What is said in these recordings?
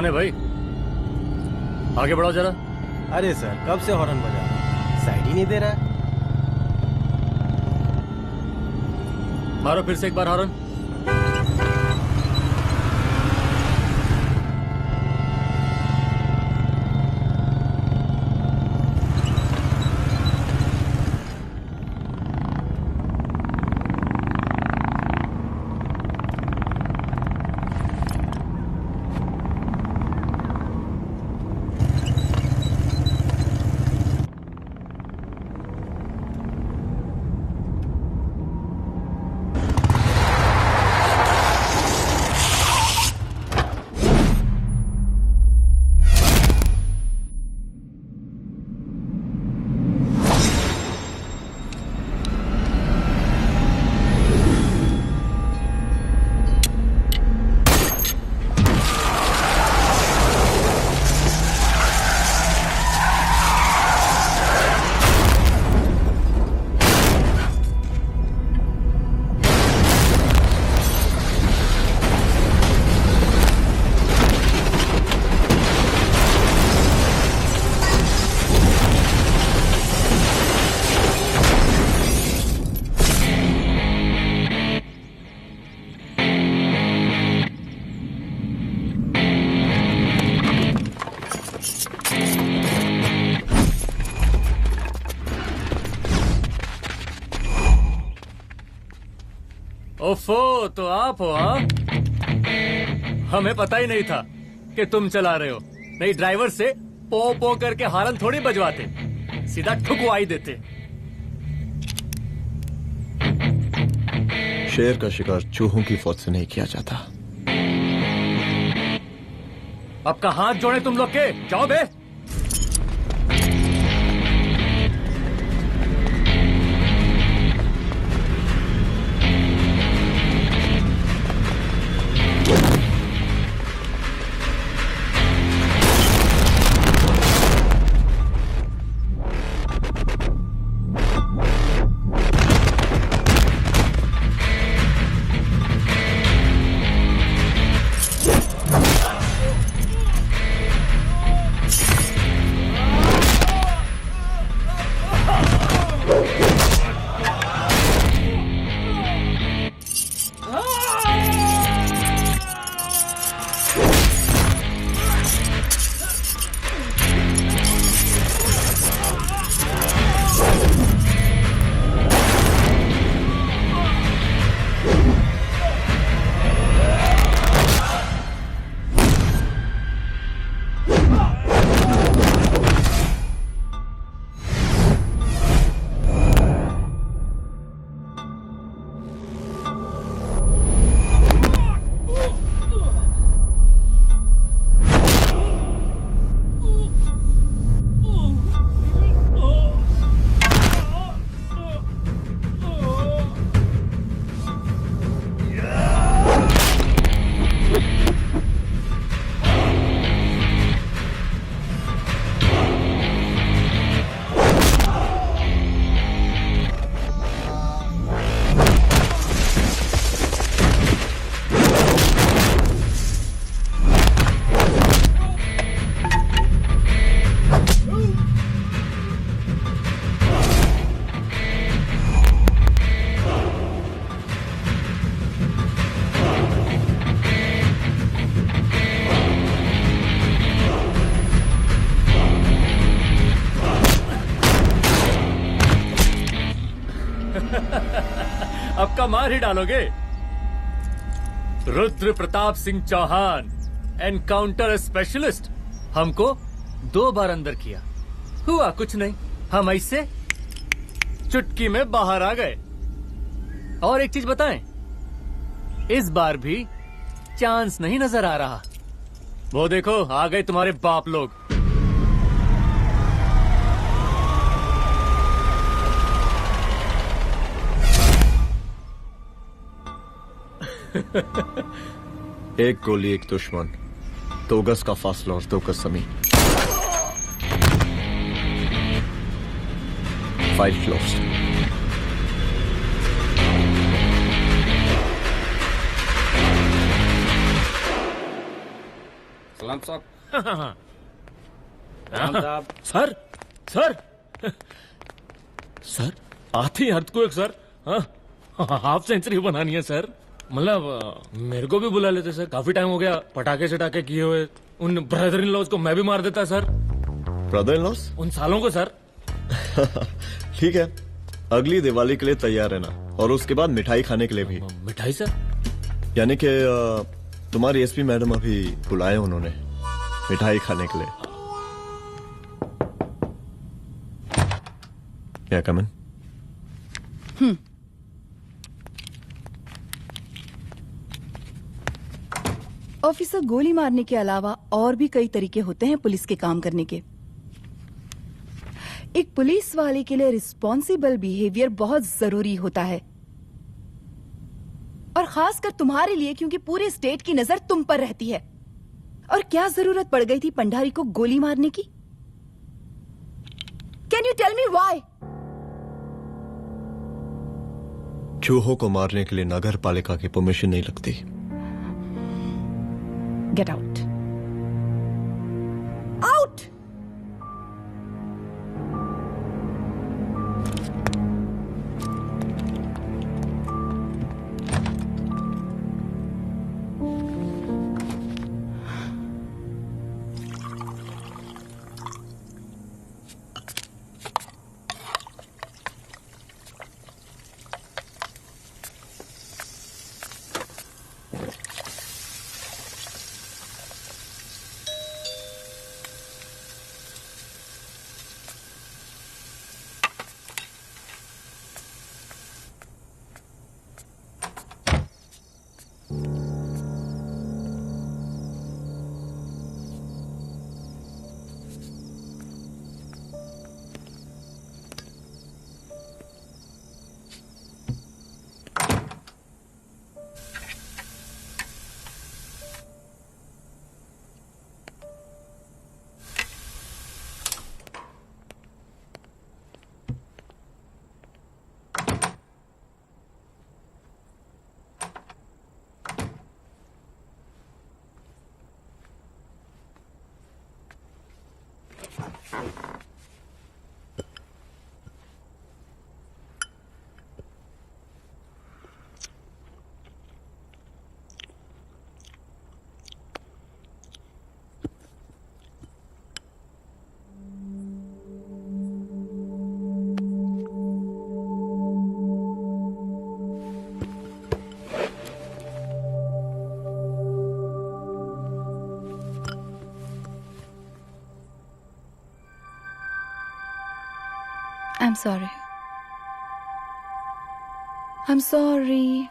कौन है भाई? आगे बढ़ाओ जरा। अरे सर कब से हॉर्न बजा रहा हूं, साइड ही नहीं दे रहा है। मारो फिर से एक बार हॉर्न। ओफो, तो आप हो? हाँ, हमें पता ही नहीं था कि तुम चला रहे हो। नहीं, ड्राइवर से पो पो करके हॉर्न थोड़ी बजवाते, सीधा ठुकवाई देते। शेर का शिकार चूहों की फौज से नहीं किया जाता। अब का हाथ जोड़े तुम लोग के, जाओ बे। अब का मार ही डालोगे? रुद्र प्रताप सिंह चौहान, एनकाउंटर स्पेशलिस्ट, हमको 2 बार अंदर किया, हुआ कुछ नहीं। हम ऐसे चुटकी में बाहर आ गए। और एक चीज बताएं, इस बार भी चांस नहीं नजर आ रहा। वो देखो, आ गए तुम्हारे बाप लोग। एक गोली एक दुश्मन, 2 गज का फासला और 2 गज जमीन। 5 close. सलाम साहब। साहब सर सर सर आती अर्थक्वेक सर। हाफ सेंचुरी बनानी है सर। मतलब मेरे को भी बुला लेते सर, काफी टाइम हो गया पटाखे चटाखे किए हुए। उन ब्रदर इन लॉज को मैं भी मार देता सर, ब्रदर इन लॉस? उन सालों को सर। ठीक है, अगली दिवाली के लिए तैयार रहना, और उसके बाद मिठाई खाने के लिए भी। मिठाई सर? यानी कि तुम्हारी एसपी मैडम अभी बुलाए उन्होंने मिठाई खाने के लिए। क्या कमन? ऑफिसर, गोली मारने के अलावा और भी कई तरीके होते हैं पुलिस के काम करने के। एक पुलिस वाले के लिए रिस्पॉन्सिबल बिहेवियर बहुत जरूरी होता है, और खासकर तुम्हारे लिए, क्योंकि पूरे स्टेट की नजर तुम पर रहती है। और क्या जरूरत पड़ गई थी पंडारी को गोली मारने की? Can you tell me why? चूहों को मारने के लिए नगर पालिका की परमिशन नहीं लगती। Get out. Out! I'm sorry. I'm sorry.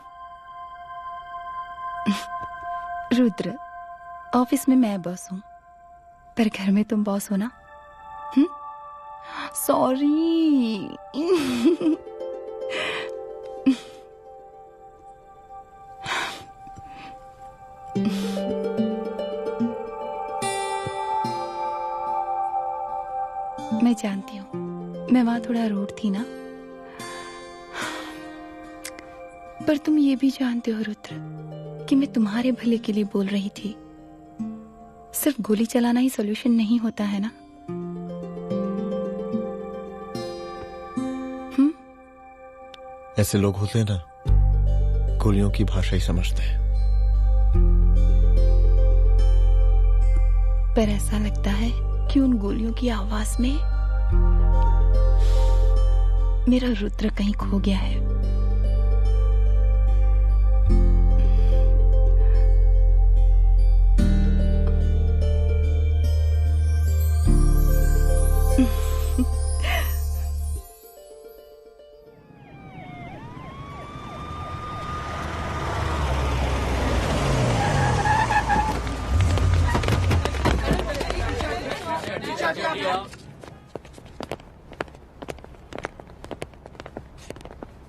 Rudra, office में मैं बॉस हूँ, पर घर में तुम बॉस हो ना? सॉरी। मैं जानती हूँ मैं वहां थोड़ा रूड थी ना, पर तुम ये भी जानते हो रुद्र कि मैं तुम्हारे भले के लिए बोल रही थी। सिर्फ गोली चलाना ही सॉल्यूशन नहीं होता है ना। ऐसे लोग होते हैं ना, गोलियों की भाषा ही समझते हैं। पर ऐसा लगता है कि उन गोलियों की आवाज में मेरा रुद्र कहीं खो गया है।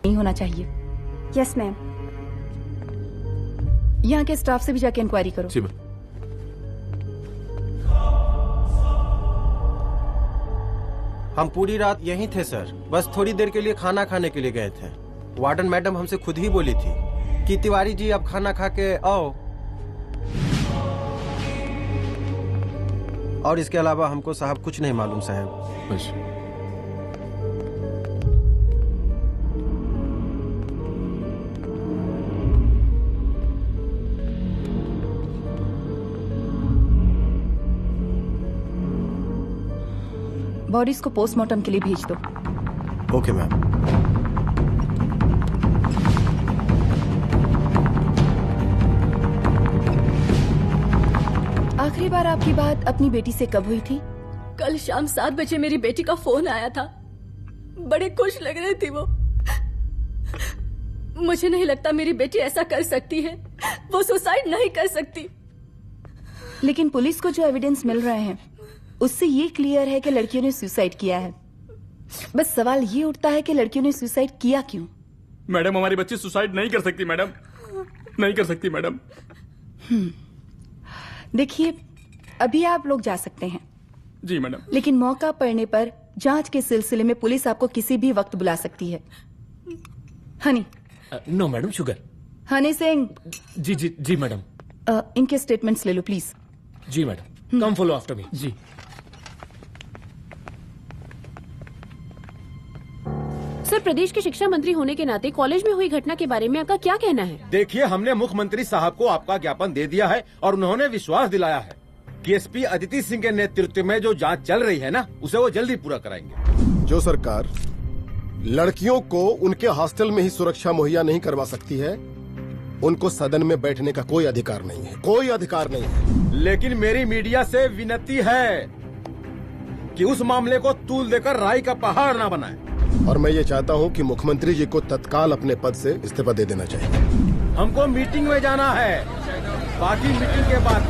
नहीं होना चाहिए। Yes ma'am. यहाँ के स्टाफ से भी जाके इंक्वायरी करो। जी मैम। हम पूरी रात यहीं थे सर, बस थोड़ी देर के लिए खाना खाने के लिए गए थे। वार्डन मैडम हमसे खुद ही बोली थी कि तिवारी जी आप खाना खा के आओ। और इसके अलावा हमको साहब कुछ नहीं मालूम साहब। बस बॉडीज को पोस्टमार्टम के लिए भेज दो। Okay ma'am. आखिरी बार आपकी बात अपनी बेटी से कब हुई थी? कल शाम 7 बजे मेरी बेटी का फोन आया था। बड़े खुश लग रही थी वो। मुझे नहीं लगता मेरी बेटी ऐसा कर सकती है। वो सुसाइड नहीं कर सकती। लेकिन पुलिस को जो एविडेंस मिल रहे हैं उससे ये क्लियर है कि लड़कियों ने सुसाइड किया है। बस सवाल ये उठता है कि लड़कियों ने सुसाइड किया क्यों? मैडम हमारी बच्ची सुसाइड नहीं कर सकती मैडम, नहीं कर सकती मैडम। देखिए, अभी आप लोग जा सकते हैं। जी मैडम। लेकिन मौका पड़ने पर जांच के सिलसिले में पुलिस आपको किसी भी वक्त बुला सकती है। Honey. No madam, sugar. Honey Singh. जी जी जी मैडम। इनके स्टेटमेंट्स ले लो प्लीज। जी madam, come follow after me. जी। सर, प्रदेश के शिक्षा मंत्री होने के नाते कॉलेज में हुई घटना के बारे में आपका क्या कहना है? देखिए, हमने मुख्यमंत्री साहब को आपका ज्ञापन दे दिया है और उन्होंने विश्वास दिलाया है कि एसपी अदिति सिंह के नेतृत्व में जो जांच चल रही है ना, उसे वो जल्दी पूरा कराएंगे। जो सरकार लड़कियों को उनके हॉस्टल में ही सुरक्षा मुहैया नहीं करवा सकती है, उनको सदन में बैठने का कोई अधिकार नहीं है, कोई अधिकार नहीं है। लेकिन मेरी मीडिया से विनती है कि उस मामले को तूल देकर राई का पहाड़ ना बनाए। और मैं ये चाहता हूँ कि मुख्यमंत्री जी को तत्काल अपने पद से इस्तीफा दे देना चाहिए। हमको मीटिंग में जाना है, बाकी मीटिंग के बाद।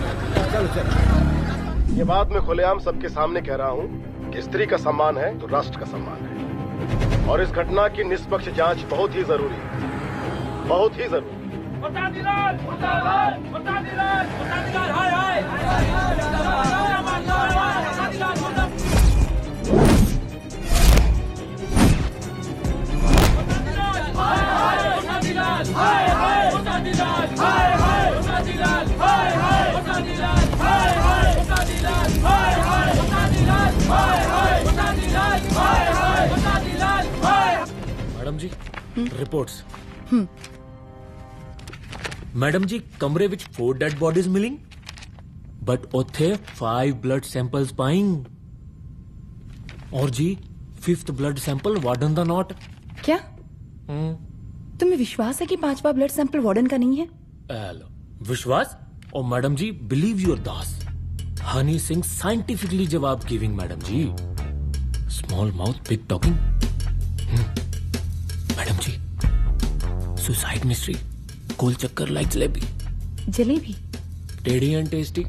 चलो चलो। ये बात मैं खुलेआम सबके सामने कह रहा हूँ कि स्त्री का सम्मान है तो राष्ट्र का सम्मान है, और इस घटना की निष्पक्ष जांच बहुत ही जरूरी है, बहुत ही जरूरी। मैडम जी, रिपोर्ट्स। मैडम जी, कमरे विच 4 डेड बॉडीज मिलिंग, बट उथे 5 ब्लड सैंपल्स पाइंग। और जी 5th ब्लड सैंपल वार्डन दा नॉट। क्या तुम्हें विश्वास है कि 5वां ब्लड सैंपल वार्डन का नहीं है? विश्वास? और मैडम जी, बिलीव योर दास, हनी सिंह साइंटिफिकली जवाब गिविंग। मैडम जी, small mouth big talking. Madam जी, सुसाइड मिस्ट्री, गोल चक्कर लाइक जलेबी। जलेबी? टेढ़ी एंड टेस्टी।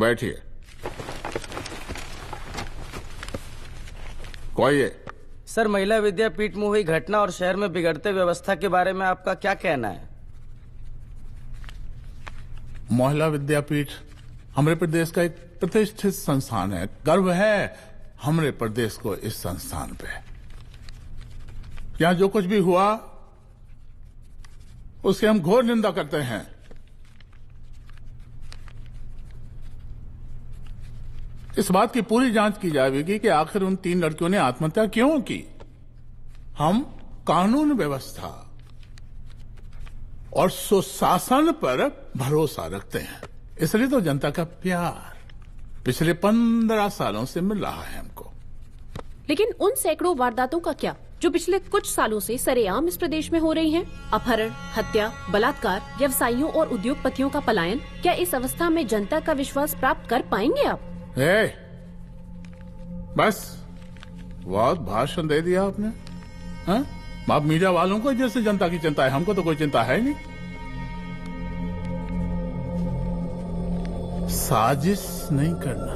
बैठिए। कोई है? सर, महिला विद्यापीठ में हुई घटना और शहर में बिगड़ते व्यवस्था के बारे में आपका क्या कहना है? महिला विद्यापीठ हमारे प्रदेश का एक प्रतिष्ठित संस्थान है। गर्व है हमारे प्रदेश को इस संस्थान पे। यहाँ जो कुछ भी हुआ उसकी हम घोर निंदा करते हैं। इस बात की पूरी जांच की जाएगी कि आखिर उन 3 लड़कियों ने आत्महत्या क्यों की। हम कानून व्यवस्था और सुशासन पर भरोसा रखते हैं, इसलिए तो जनता का प्यार पिछले 15 सालों से मिल रहा है हमको। लेकिन उन सैकड़ों वारदातों का क्या जो पिछले कुछ सालों से सरेआम इस प्रदेश में हो रही हैं? अपहरण, हत्या, बलात्कार, व्यवसायियों और उद्योगपतियों का पलायन। क्या इस अवस्था में जनता का विश्वास प्राप्त कर पाएंगे आप? बस बहुत भाषण दे दिया आपने। हाँ? आप मीडिया वालों को जैसे जनता की चिंता है, हमको तो कोई चिंता है नहीं। साजिश नहीं करना।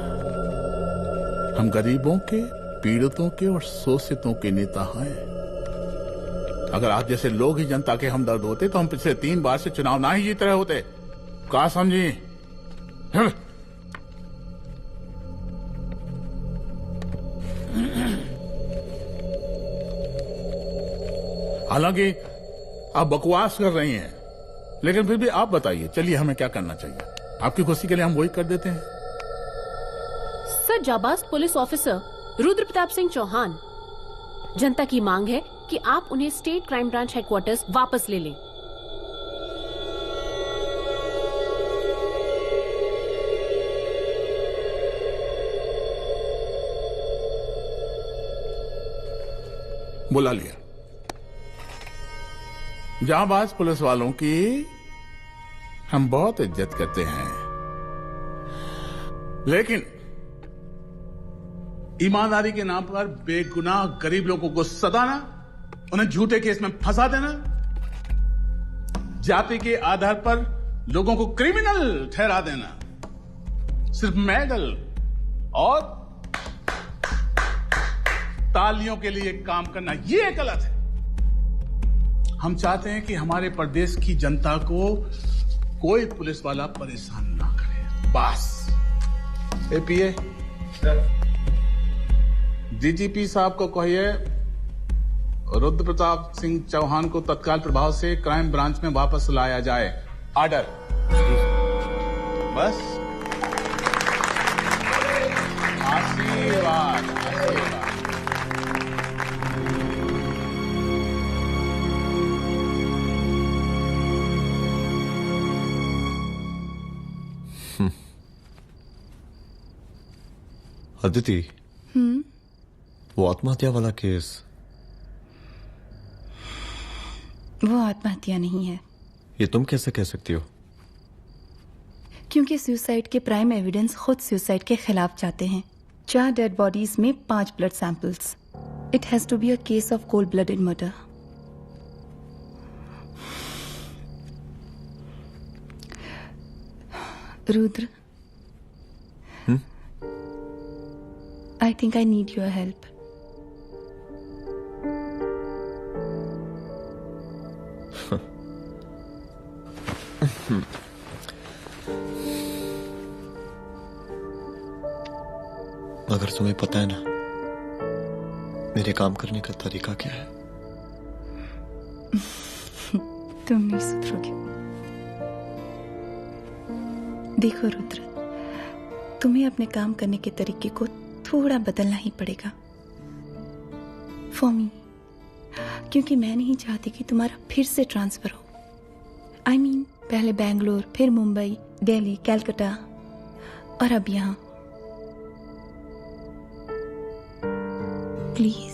हम गरीबों के, पीड़ितों के और शोषितों के नेता हैं। अगर आप जैसे लोग ही जनता के हमदर्द होते तो हम पिछले 3 बार से चुनाव ना ही जीत रहे होते। कहा समझी? हालांकि आप बकवास कर रही हैं, लेकिन फिर भी आप बताइए, चलिए हमें क्या करना चाहिए? आपकी खुशी के लिए हम वही कर देते हैं। सर, जाबाज पुलिस ऑफिसर रुद्र प्रताप सिंह चौहान, जनता की मांग है कि आप उन्हें स्टेट क्राइम ब्रांच हेडक्वार्टर्स वापस ले लें। बुला लिया। जाबाज पुलिस वालों की हम बहुत इज्जत करते हैं, लेकिन ईमानदारी के नाम पर बेगुनाह गरीब लोगों को सताना, उन्हें झूठे केस में फंसा देना, जाति के आधार पर लोगों को क्रिमिनल ठहरा देना, सिर्फ मेडल और तालियों के लिए काम करना, ये गलत है। हम चाहते हैं कि हमारे प्रदेश की जनता को कोई पुलिस वाला परेशान ना करे, बस। एपीए डीजीपी साहब को कहिए रुद्र प्रताप सिंह चौहान को तत्काल प्रभाव से क्राइम ब्रांच में वापस लाया जाए। ऑर्डर। बस। आशीर्वाद, आशीर्वाद। अदिति, वो आत्महत्या वाला केस, वो आत्महत्या नहीं है। ये तुम कैसे कह सकती हो? क्योंकि सुसाइड के प्राइम एविडेंस खुद सुसाइड के खिलाफ जाते हैं। 4 डेड बॉडीज में 5 blood samples. It has to be a case of cold blooded murder. Rudra, I think I need your help. मगर तुम्हें पता है ना मेरे काम करने का तरीका क्या है? तुम नहीं सुधरोगे। देखो रुद्र, तुम्हें अपने काम करने के तरीके को थोड़ा बदलना ही पड़ेगा फॉर मी, क्योंकि मैं नहीं चाहती कि तुम्हारा फिर से ट्रांसफर हो। I mean, पहले बैंगलोर, फिर मुंबई, दिल्ली, कलकत्ता और अब यहां। प्लीज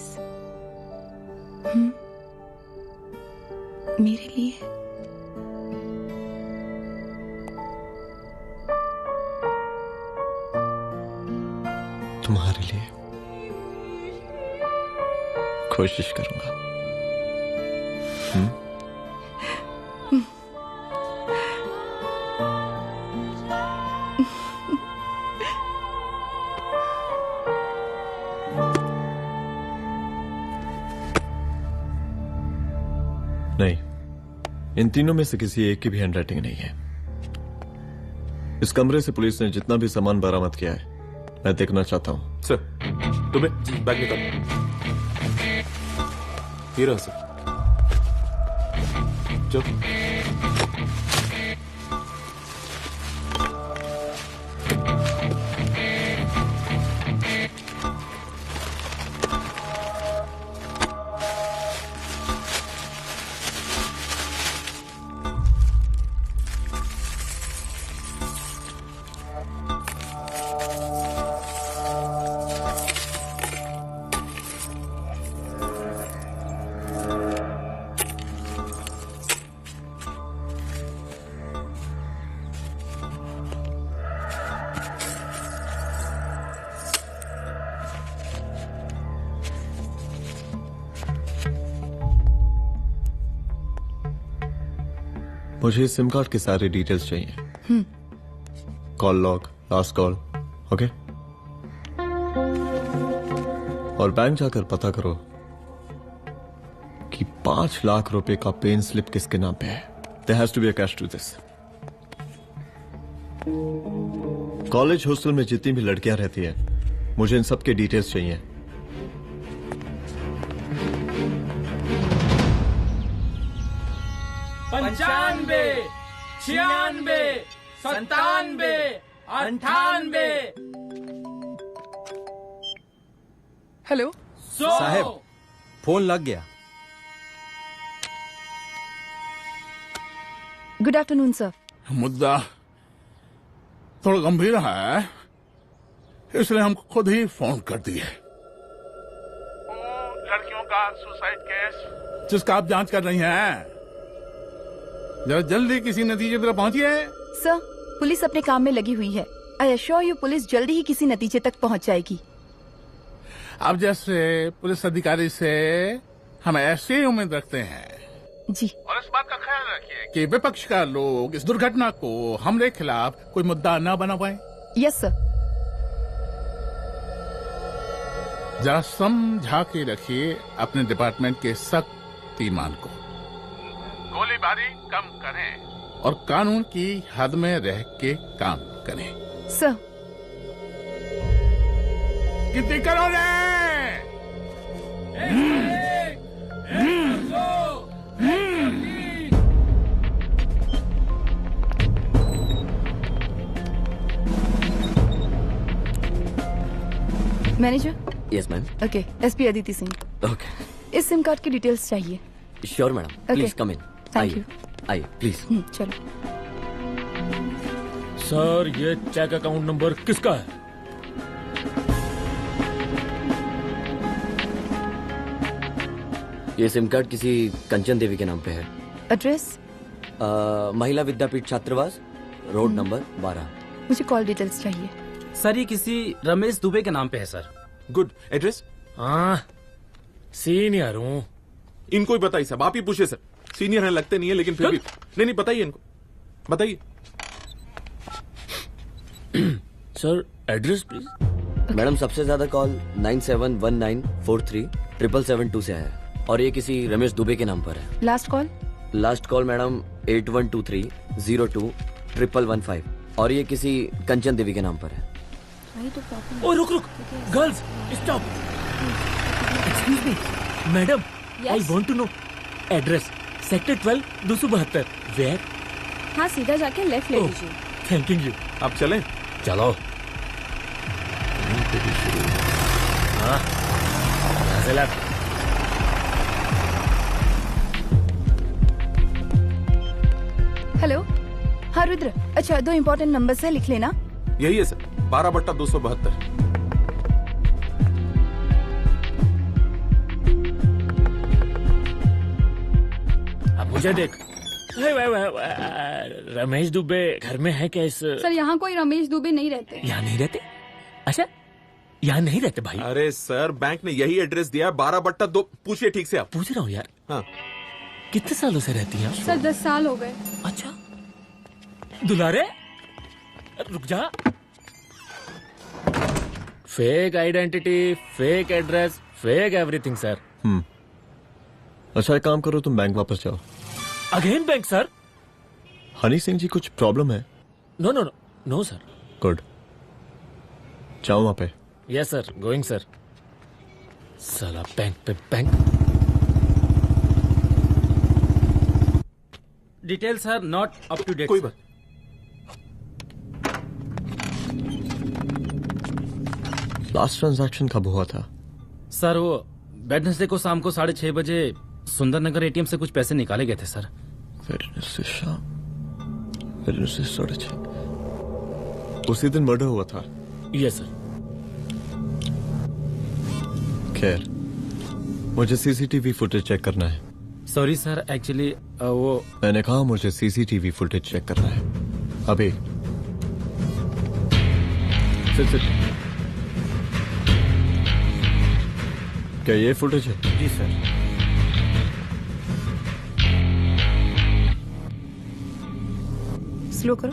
मेरे लिए। तुम्हारे लिए कोशिश करूंगा। नहीं, इन तीनों में से किसी एक की भी हैंडराइटिंग नहीं है। इस कमरे से पुलिस ने जितना भी सामान बरामद किया है मैं देखना चाहता हूं। सर, तुम्हें बैग निकाल। ये रहा सर। चलो। मुझे सिम कार्ड के सारे डिटेल्स चाहिए। Call log, last call, okay? और बैंक जाकर पता करो कि 5 लाख रुपए का पेन स्लिप किसके नाम पे है. There has to be a cash to this. College hostel में जितनी भी लड़कियां रहती हैं, मुझे इन सब के डिटेल्स चाहिए. पंचानवे, 96, 97, 98. हेलो साहब, फोन लग गया. Good afternoon sir. मुद्दा थोड़ा गंभीर है, इसलिए हम खुद ही फोन कर दिए. लड़कियों का सुसाइड केस जिसका आप जांच कर रही हैं, जरा जल्दी किसी नतीजे पर पहुंचिए. सर, पुलिस अपने काम में लगी हुई है. आई एश्योर यू पुलिस जल्दी ही किसी नतीजे तक पहुंच जाएगी. आप जैसे पुलिस अधिकारी से हम ऐसी उम्मीद रखते हैं जी. और इस बात का ख्याल रखिए कि विपक्ष का लोग इस दुर्घटना को हमरे खिलाफ कोई मुद्दा न बना पाए. Yes sir. जरा समझा के रखिए अपने डिपार्टमेंट के सख्त ईमान को. गोलीबारी कम करें और कानून की हद में रह के काम करें. सर. कितनी करोगे? Manager. Yes ma'am. Okay. SP Aditi Singh. Okay. इस सिम कार्ड की डिटेल्स चाहिए. Sure madam. Please come in. Thank you. आइए प्लीज. चलो. सर, ये चेक अकाउंट नंबर किसका है? ये सिम कार्ड किसी कंचन देवी के नाम पे है. एड्रेस? महिला विद्यापीठ छात्रावास, रोड नंबर 12. मुझे कॉल डिटेल्स चाहिए. सर, ये किसी रमेश दुबे के नाम पे है सर. गुड. एड्रेस? हाँ, सीनियर हूँ. इनको ही बताइए साहब, आप ही पूछिए सर. सीनियर हैं लगते नहीं है, लेकिन फिर भी नहीं बताइए इनको, बताइए. Sir, address please. मैडम, सबसे ज्यादा कॉल 9719437772 से आया है और ये किसी रमेश दुबे के नाम पर है. Last call? Last call madam 8123021115 और ये किसी कंचन देवी के नाम पर है. ओ रुक रुक, girls stop. Excuse me madam, I want to know address. Sector 12 272. Where? हाँ, सीधा जाके लेफ्ट ले लीजिए. Thank you. आप चलें? चलो. हाँ, यहाँ से लेफ्ट. हेलो. हाँ रुद्र. अच्छा, 2 इम्पोर्टेंट नंबर्स है, लिख लेना. यही है सर, 12/272. अब मुझे देख. रमेश दुबे घर में है क्या? इस सर, यहाँ कोई रमेश दुबे नहीं रहते. यहाँ नहीं रहते? अच्छा, यहाँ नहीं रहते भाई. अरे सर, बैंक ने यही एड्रेस दिया है, 12/2. पूछिए ठीक से आप. पूछ रहा हूँ यार. हाँ. कितने सालों से रहती हैं? सर, 10 साल हो गए. अच्छा. दुलारे, रुक जा. Fake identity, fake address, fake everything sir. अच्छा, एक काम करो, तुम बैंक वापस जाओ. Again bank sir? Honey Singh जी, कुछ प्रॉब्लम है? No no no no sir. Good. जाओ वहां पे. Yes sir, going sir. साला बैंक पे bank. Detail sir not up to date. कोई बात. लास्ट ट्रांजैक्शन कब हुआ था? सर, वो वेडनेसडे को शाम को 6:30 बजे सुंदरनगर एटीएम से कुछ पैसे निकाले गए थे सर. वेडनेसडे शाम, वेडनेसडे 6:30. उसी दिन मर्डर हुआ था? Yes sir. खैर, मुझे सीसीटीवी फुटेज चेक करना है. सॉरी सर, एक्चुअली वो मैंने कहा मुझे सीसीटीवी फुटेज चेक करना है अभी. सिट. क्या ये फुटेज है? जी सर. स्लो करो.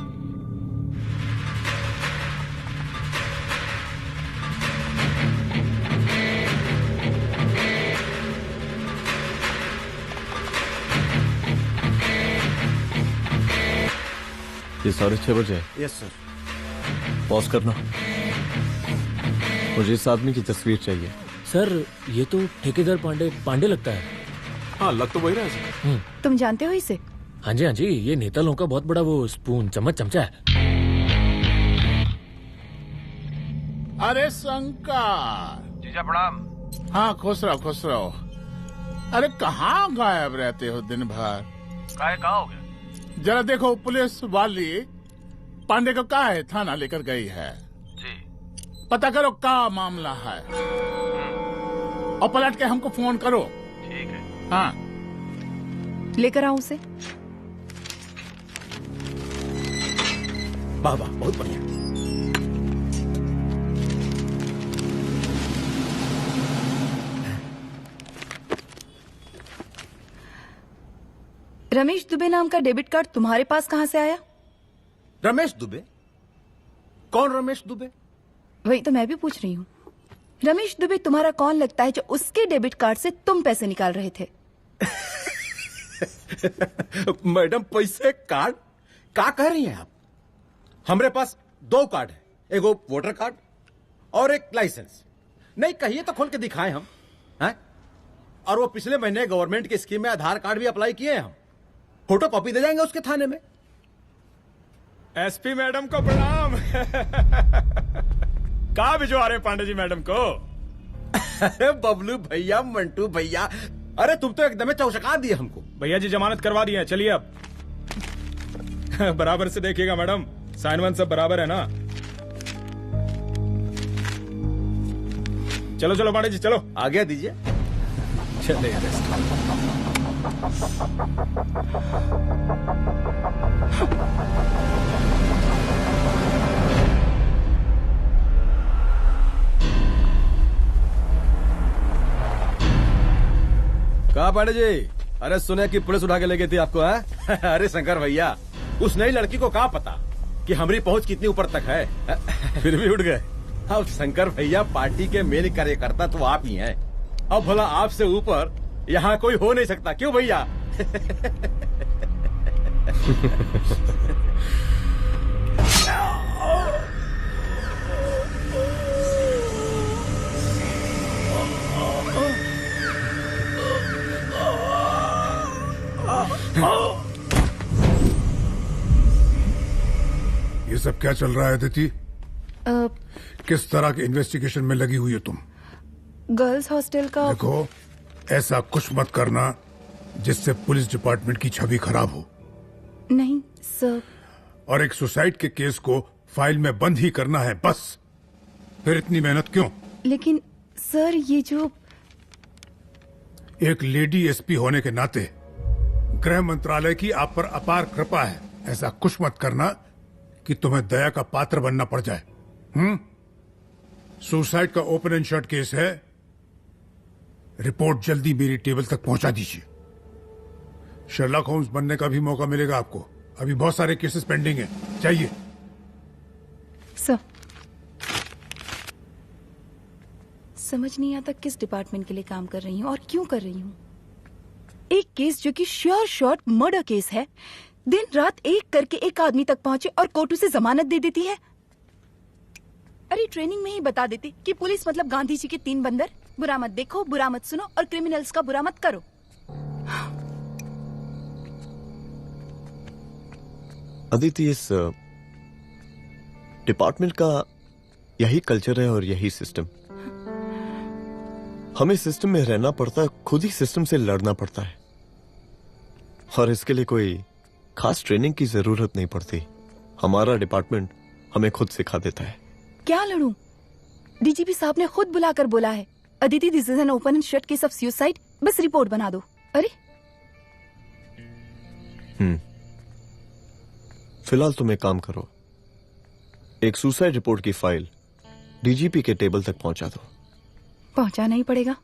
ये 6:30 बजे। Yes sir. पॉज करना। मुझे इस आदमी की तस्वीर चाहिए। सर ये तो ठेकेदार पांडे लगता है। हाँ लग तो वही रहा है सर। तुम जानते हो इसे? हाँ जी हाँ जी, ये नेता लोगों का बहुत बड़ा वो स्पून चमचा है। अरे शंकर। जीजा प्रणाम। हाँ खुश रहो। अरे कहाँ गायब रहते हो दिन भर? कहाँ हो गया? जरा देखो, पुलिस वाली पांडे को कहा है थाना लेकर गई है। जी। पता करो क्या मामला है और पलट के हमको फोन करो। ठीक है। हाँ लेकर आऊं उसे? वाह वाह, बहुत बढ़िया। रमेश दुबे नाम का डेबिट कार्ड तुम्हारे पास कहां से आया? रमेश दुबे? कौन रमेश दुबे? वही तो मैं भी पूछ रही हूँ। रमेश दुबे तुम्हारा कौन लगता है जो उसके डेबिट कार्ड से तुम पैसे निकाल रहे थे? मैडम पैसे कार्ड क्या कह रही हैं आप? हमारे पास 2 कार्ड है, एक वोटर कार्ड और एक लाइसेंस। नहीं कहिए तो खोल के दिखाएं हम हैं? और वो पिछले महीने गवर्नमेंट की स्कीम में आधार कार्ड भी अप्लाई किए हैं हम। फोटो कॉपी दे जाएंगे उसके थाने में। एसपी मैडम को प्रणाम। कहाँ भिजवा रहे पांडे जी मैडम को? अरे बबलू भैया, मंटू भैया, अरे तुम तो एकदम चौचका दिए हमको। भैया जी जमानत करवा दी है, चलिए अब। बराबर से देखिएगा मैडम, साइन वन सब बराबर है ना? चलो चलो पांडे जी चलो। आगे दीजिए। चले कहा पांडे जी? अरे सुने कि पुलिस उठा के ले गई थी आपको है? अरे शंकर भैया, उस नई लड़की को कहा पता कि हमारी पहुंच कितनी ऊपर तक है। फिर भी उठ गए। अब शंकर भैया, पार्टी के मेन कार्यकर्ता तो आप ही हैं। अब भला आपसे ऊपर यहाँ कोई हो नहीं सकता, क्यों भैया? ये सब क्या चल रहा है अदिति? किस तरह के इन्वेस्टिगेशन में लगी हुई हो तुम? गर्ल्स हॉस्टल का। देखो, ऐसा कुछ मत करना जिससे पुलिस डिपार्टमेंट की छवि खराब हो। नहीं सर। और एक सुसाइड के केस को फाइल में बंद ही करना है बस। फिर इतनी मेहनत क्यों? लेकिन सर ये जो एक लेडी एसपी होने के नाते गृह मंत्रालय की आप पर अपार कृपा है। ऐसा कुछ मत करना कि तुम्हें दया का पात्र बनना पड़ जाए। सुसाइड का ओपन एंड शट केस है। रिपोर्ट जल्दी मेरी टेबल तक पहुंचा दीजिए। शर्लॉक होम्स बनने का भी मौका मिलेगा आपको। अभी बहुत सारे केसेस पेंडिंग हैं। चाहिए सर। समझ नहीं आता किस डिपार्टमेंट के लिए काम कर रही हूँ और क्यों कर रही हूँ। एक केस जो कि श्योर शॉट मर्डर केस है, दिन रात एक करके एक आदमी तक पहुंचे और कोर्ट उसे जमानत दे देती है। अरे ट्रेनिंग में ही बता देती कि पुलिस मतलब गांधी जी के 3 बंदर। बुरा मत देखो, बुरा मत सुनो और क्रिमिनल्स का बुरा मत करो। अदिति, इस डिपार्टमेंट का यही कल्चर है और यही सिस्टम। हमें सिस्टम में रहना पड़ता है, खुद ही सिस्टम से लड़ना पड़ता है। और इसके लिए कोई खास ट्रेनिंग की जरूरत नहीं पड़ती। हमारा डिपार्टमेंट हमें खुद सिखा देता है। क्या लड़ूं? डीजीपी साहब ने खुद बुलाकर बोला है, Aditi this is an open and shut case of suicide, बस रिपोर्ट बना दो। अरे फिलहाल तुम एक काम करो, एक सुसाइड रिपोर्ट की फाइल डीजीपी के टेबल तक पहुंचा दो। पहुंचाना ही पड़ेगा।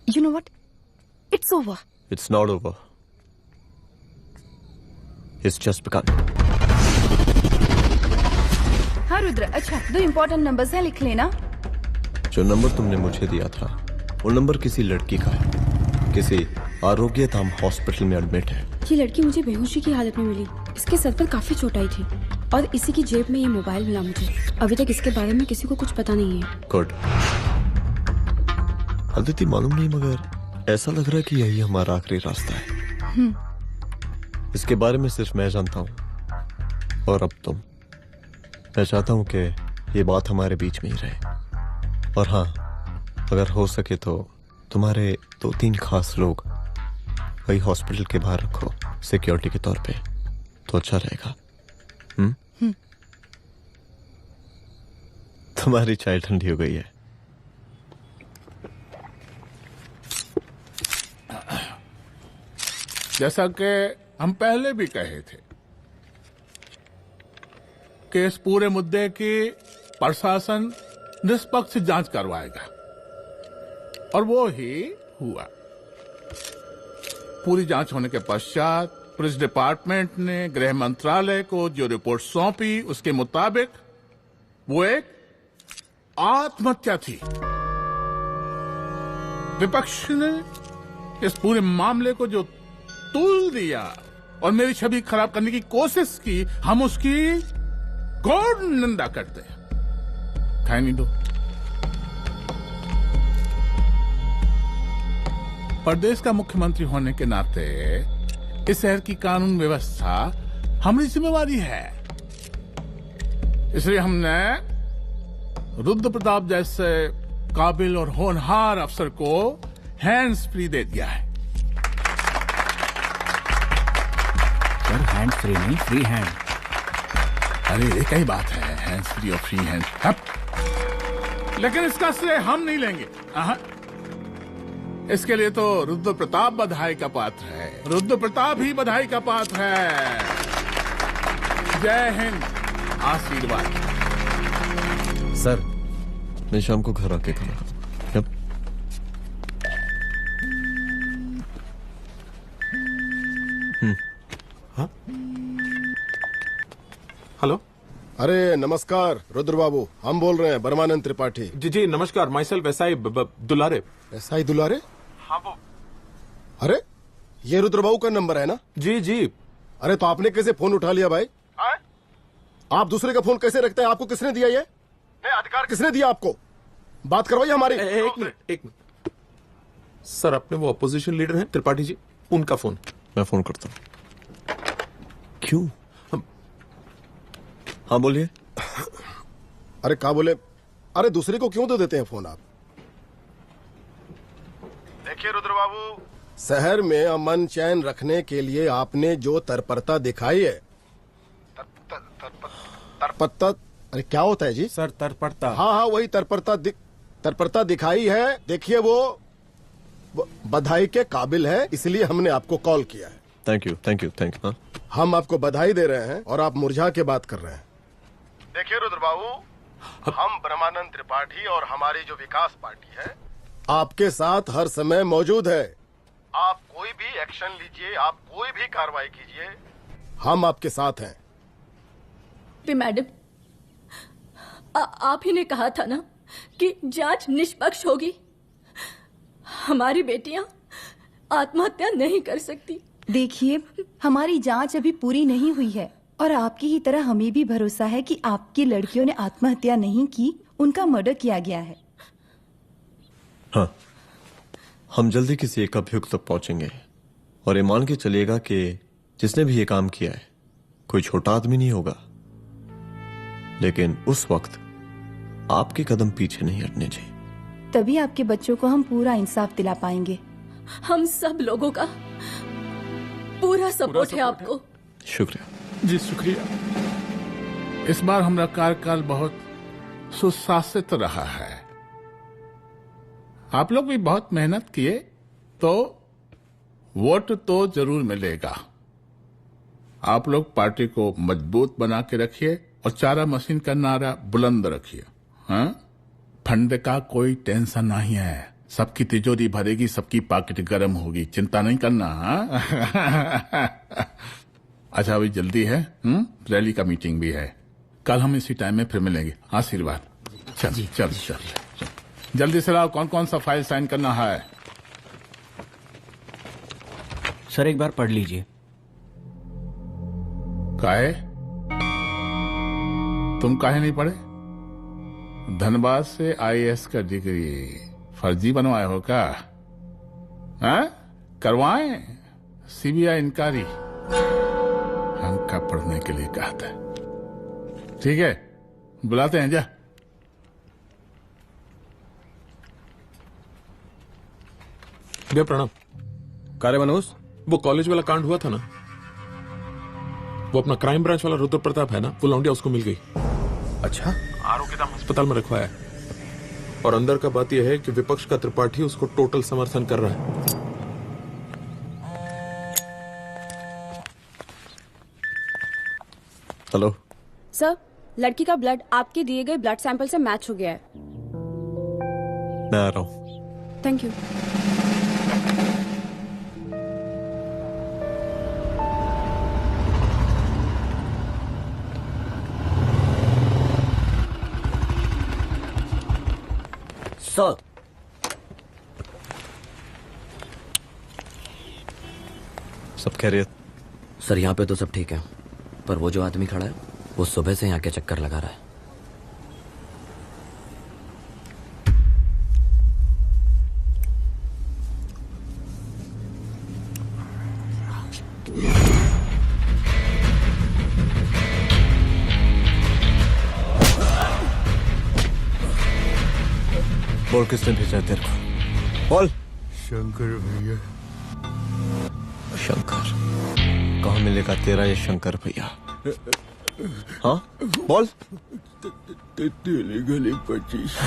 You know what, it's over. It's not over, it's just begun. हाँ रुद्र, अच्छा 2 इम्पोर्टेंट नंबर्स हैं, लिख लेना। जो नंबर तुमने मुझे दिया था वो नंबर किसी लड़की का है, किसी आरोग्य धाम हॉस्पिटल में एडमिट है। ये लड़की मुझे बेहोशी की हालत में मिली। इसके सर पर काफी चोट आई थी और इसी की जेब में ये मोबाइल मिला मुझे। अभी तक इसके बारे में किसी को कुछ पता नहीं है। गुड। अदिति मालूम नहीं, मगर ऐसा लग रहा है कि यही हमारा आखिरी रास्ता है। इसके बारे में सिर्फ मैं जानता हूँ और अब तुम। मैं चाहता हूँ कि ये बात हमारे बीच में ही रहे। और हाँ, अगर हो सके तो तुम्हारे 2-3 खास लोग वही हॉस्पिटल के बाहर रखो सिक्योरिटी के तौर पे, तो अच्छा रहेगा। तुम्हारी चाय ठंडी हो गई है। जैसा कि हम पहले भी कहे थे कि इस पूरे मुद्दे की प्रशासन निष्पक्ष जांच करवाएगा, और वो ही हुआ। पूरी जांच होने के पश्चात पुलिस डिपार्टमेंट ने गृह मंत्रालय को जो रिपोर्ट सौंपी, उसके मुताबिक वो एक आत्महत्या थी। विपक्ष ने इस पूरे मामले को जो तुल दिया और मेरी छवि खराब करने की कोशिश की, हम उसकी घोर निंदा करते हैं। खाए नहीं दो। प्रदेश का मुख्यमंत्री होने के नाते इस शहर की कानून व्यवस्था हमारी जिम्मेवारी है। इसलिए हमने रुद्र प्रताप जैसे काबिल और होनहार अफसर को हैंड्स फ्री दे दिया है। सर, हैंड्स फ्री नहीं, फ्री हैंड। अरे एक ही बात है, हैंड्स फ्री और फ्री हैंड। लेकिन इसका श्रेय हम नहीं लेंगे। इसके लिए तो रुद्र प्रताप बधाई का पात्र है। रुद्र प्रताप ही बधाई का पात्र है। जय हिंद। आशीर्वाद। सर, मैं शाम को घर आके खाना। यप। हाँ? हेलो। अरे नमस्कार रुद्र बाबू, हम बोल रहे हैं ब्रह्मानंद त्रिपाठी। जी जी नमस्कार। My self SI Dulare. SI दुलारे? हाँ वो। अरे ये रुद्र बाबू का नंबर है ना? जी जी। अरे तो आपने कैसे फोन उठा लिया भाई? आप दूसरे का फोन कैसे रखते हैं? आपको किसने दिया ये? नहीं, अधिकार किसने दिया आपको? बात करवाइए हमारी। एक मिनट। सर, अपने वो अपोजिशन लीडर हैं त्रिपाठी जी, उनका फोन। मैं फोन करता हूँ। क्यों? हाँ बोलिए। अरे क्या बोले? अरे दूसरे को क्यों दे देते हैं फोन आप? देखिए रुद्र बाबू, शहर में अमन चैन रखने के लिए आपने जो तत्परता दिखाई है, तत्परता, अरे क्या होता है जी? सर तत्परता। हाँ हाँ वही तत्परता दिखाई है। देखिए वो बधाई के काबिल है, इसलिए हमने आपको कॉल किया है। Thank you thank you thank you. हम आपको बधाई दे रहे हैं और आप मुरझा के बात कर रहे हैं। देखिए रुद्र बाबू, हम ब्रह्मानंद त्रिपाठी और हमारी जो विकास पार्टी है आपके साथ हर समय मौजूद है। आप कोई भी एक्शन लीजिए, आप कोई भी कार्रवाई कीजिए, हम आपके साथ हैं। मैडम, आप ही ने कहा था ना कि जांच निष्पक्ष होगी। हमारी बेटियां आत्महत्या नहीं कर सकती। देखिए, हमारी जांच अभी पूरी नहीं हुई है और आपकी ही तरह हमें भी भरोसा है कि आपकी लड़कियों ने आत्महत्या नहीं की, उनका मर्डर किया गया है। हाँ, हम जल्दी किसी एक अभियुक्त तक पहुंचेंगे और ये मान के चलिएगा कि जिसने भी ये काम किया है कोई छोटा आदमी नहीं होगा। लेकिन उस वक्त आपके कदम पीछे नहीं हटने चाहिए। तभी आपके बच्चों को हम पूरा इंसाफ दिला पाएंगे। हम सब लोगों का पूरा सपोर्ट है आपको। शुक्रिया जी, शुक्रिया। इस बार हमारा कार्यकाल बहुत सुशासित रहा है। आप लोग भी बहुत मेहनत किए तो वोट तो जरूर मिलेगा। आप लोग पार्टी को मजबूत बना के रखिए और चारा मशीन का नारा बुलंद रखिए। हाँ, फंड का कोई टेंशन नहीं है। सबकी तिजोरी भरेगी, सबकी पॉकेट गर्म होगी, चिंता नहीं करना। अच्छा, अभी जल्दी है, रैली का मीटिंग भी है। कल हम इसी टाइम में फिर मिलेंगे। आशीर्वाद। चल चल चल, जल्दी से लाओ। कौन कौन सा फाइल साइन करना है? सर, एक बार पढ़ लीजिए। काहे? तुम काहे नहीं पढ़े? धनबाद से आईएएस का डिग्री फर्जी बनवाए हो क्या? हाँ? करवाएं सीबीआई इंक्वायरी। हमका पढ़ने के लिए कहा था। ठीक है, बुलाते हैं। जा। भैया प्रणाम। कार्य मनोज, वो कॉलेज वाला कांड हुआ था ना, वो अपना क्राइम ब्रांच वाला रुद्र प्रताप है ना, वो लौंडिया उसको मिल गई। अच्छा? आरोग्यधाम अस्पताल में रखवाया है। और अंदर का बात यह है कि विपक्ष का त्रिपाठी उसको टोटल समर्थन कर रहा है। हेलो सर, लड़की का ब्लड आपके दिए गए ब्लड सैंपल से मैच हो गया है। मैं आ रहा हूँ। Thank you. सर, सब खैरियत? सर यहाँ पे तो सब ठीक है, पर वो जो आदमी खड़ा है वो सुबह से यहाँ के चक्कर लगा रहा है। बोल किसने भेजा है तेरे को? बोल। शंकर भैया। शंकर? कहाँ मिलेगा तेरा ये शंकर भैया? हाँ बोल। गली 25।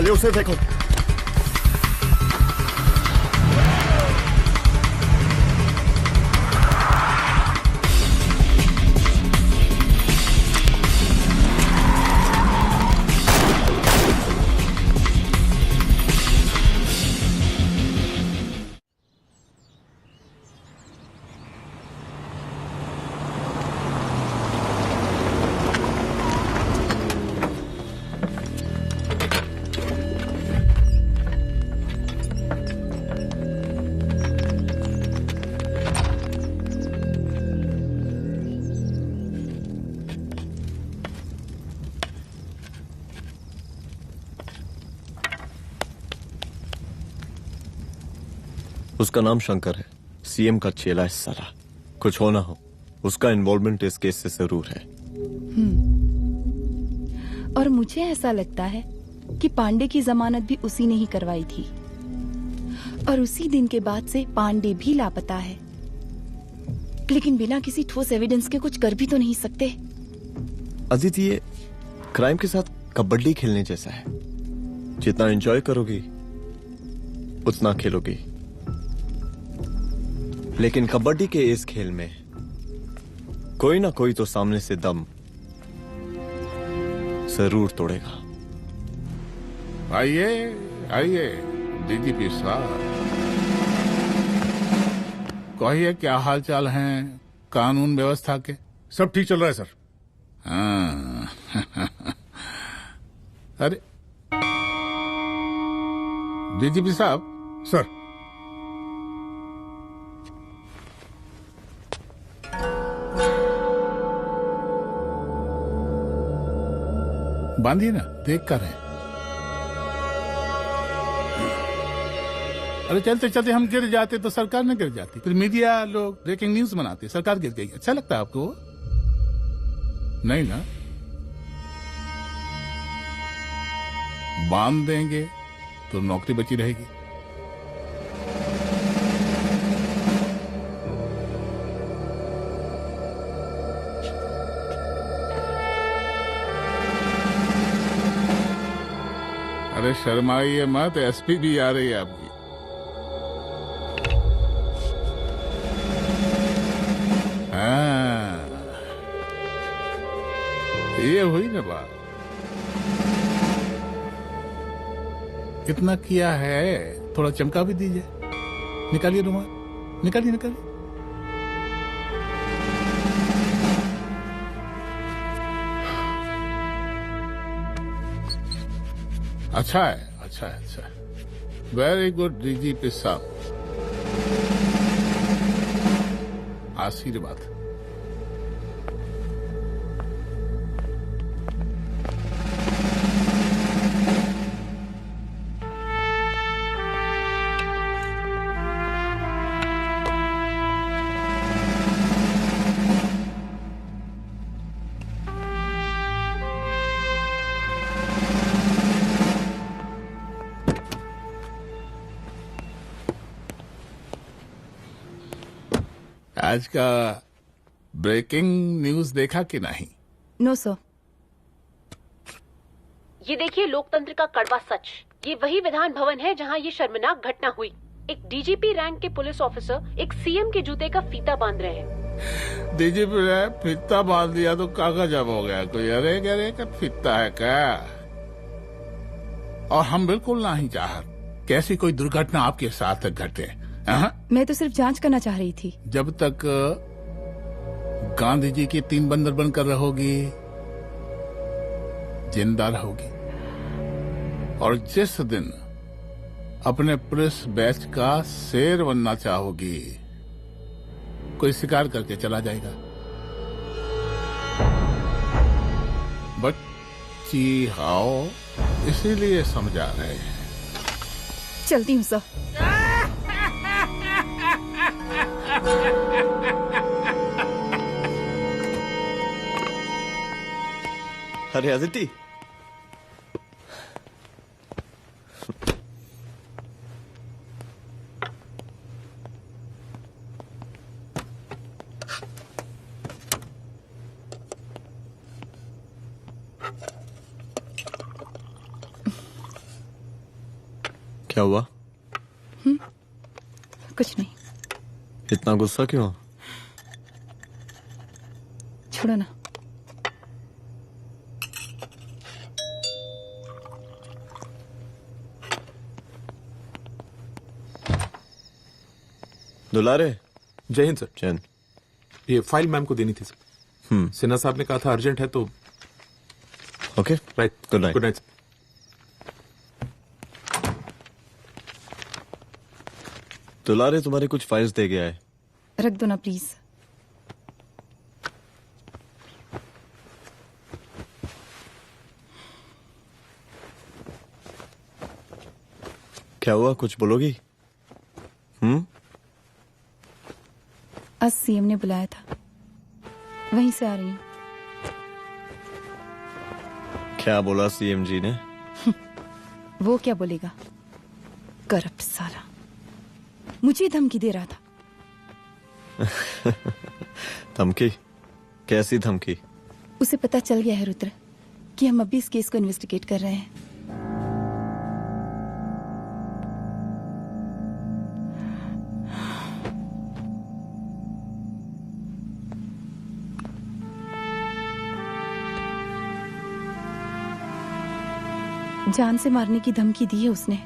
साले, उसे देखो। उसका नाम शंकर है, सीएम का चेला है साला। कुछ हो ना हो, उसका इन्वॉल्वमेंट इस केस से जरूर है। और मुझे ऐसा लगता है कि पांडे की जमानत भी उसी ने ही करवाई थी, और उसी दिन के बाद से पांडे भी लापता है। लेकिन बिना किसी ठोस एविडेंस के कुछ कर भी तो नहीं सकते। अदिति, ये क्राइम के साथ कबड्डी खेलने जैसा है। जितना एंजॉय करोगी उतना खेलोगी, लेकिन कबड्डी के इस खेल में कोई ना कोई तो सामने से दम जरूर तोड़ेगा। आइए आइए डीजीपी साहब, कहिए क्या हाल चाल हैं कानून व्यवस्था के? सब ठीक चल रहा है सर। हाँ। अरे डीजीपी साहब। सर, बांधिए ना, देख कर है। अरे चलते चलते हम गिर जाते तो सरकार न गिर जाती, फिर मीडिया लोग ब्रेकिंग न्यूज बनाते, सरकार गिर गई। अच्छा लगता है आपको? नहीं ना? बांध देंगे तो नौकरी बची रहेगी। अरे शर्माइए मत, एसपी भी आ रही है आपकी। हाँ, ये हुई ना बात। कितना किया है, थोड़ा चमका भी दीजिए। निकालिए रुमाल, निकालिए निकालिए। अच्छा है, अच्छा है, अच्छा है। वेरी गुड डीजीपी साहब, आशीर्वाद। आज का ब्रेकिंग न्यूज देखा कि नहीं? No sir. ये देखिए लोकतंत्र का कड़वा सच। ये वही विधान भवन है जहां ये शर्मनाक घटना हुई। एक डीजीपी रैंक के पुलिस ऑफिसर एक सीएम के जूते का फीता बांध रहे हैं। डीजीपी ने फीता बांध दिया तो कागज अब हो गया कोई? अरे गरे का फीता है क्या? और हम बिल्कुल नहीं चाहते कैसी कोई दुर्घटना आपके साथ घटे। मैं तो सिर्फ जांच करना चाह रही थी। जब तक गांधी जी की 3 बंदर बनकर रहोगी, जिंदा रहोगी। और जिस दिन अपने पुलिस बैच का शेर बनना चाहोगी, कोई शिकार करके चला जाएगा। बच्ची हाओ, इसीलिए समझा रहे हैं। चलती हूँ सर। अरे अदिति, क्या हुआ? कुछ नहीं। इतना गुस्सा क्यों? छोड़ो ना। दुलारे। जय हिंद सर। जय हिंद। ये फाइल मैम को देनी थी सर। सिन्हा साहब ने कहा था अर्जेंट है तो। Okay right. Good night. Good night. दुलारे तुम्हारे कुछ फाइल्स दे गया है। रख दो ना प्लीज। क्या हुआ, कुछ बोलोगी? आज सीएम ने बुलाया था, वहीं से आ रही हूँ। क्या बोला सीएम जी ने? वो क्या बोलेगा, करप्ट साला, मुझे धमकी दे रहा था। धमकी? कैसी धमकी? उसे पता चल गया है रुद्र कि हम अभी इस केस को इन्वेस्टिगेट कर रहे हैं। जान से मारने की धमकी दी है उसने।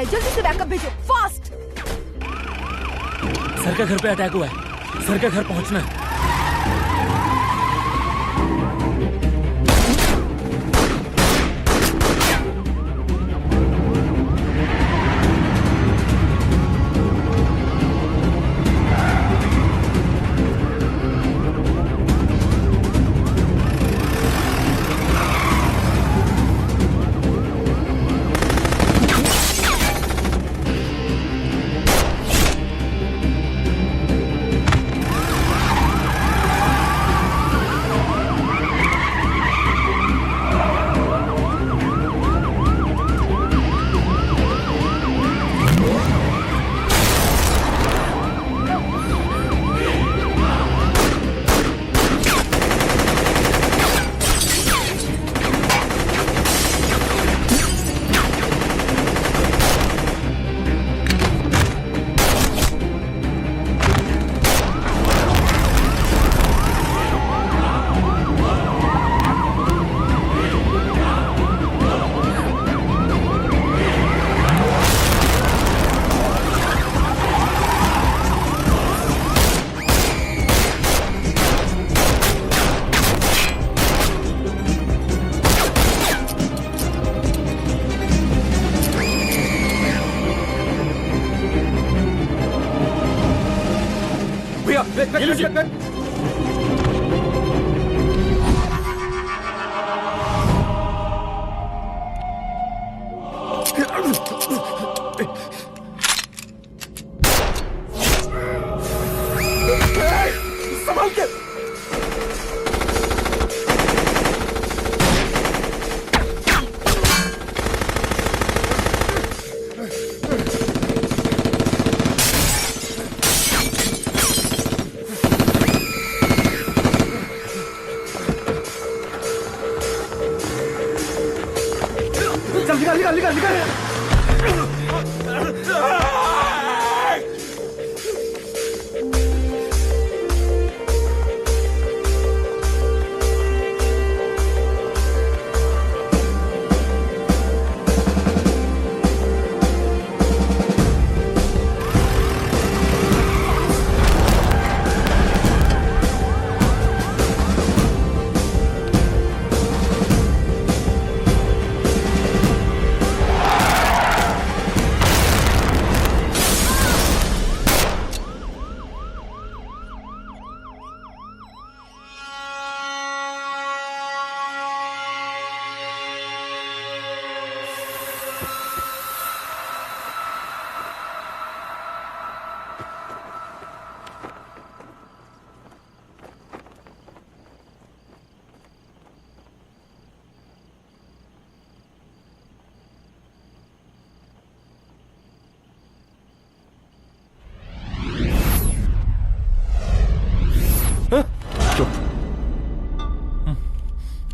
जल्दी से बैकअप भेजो, फास्ट। सर के घर पे अटैक हुआ है, सर के घर पहुंचना है।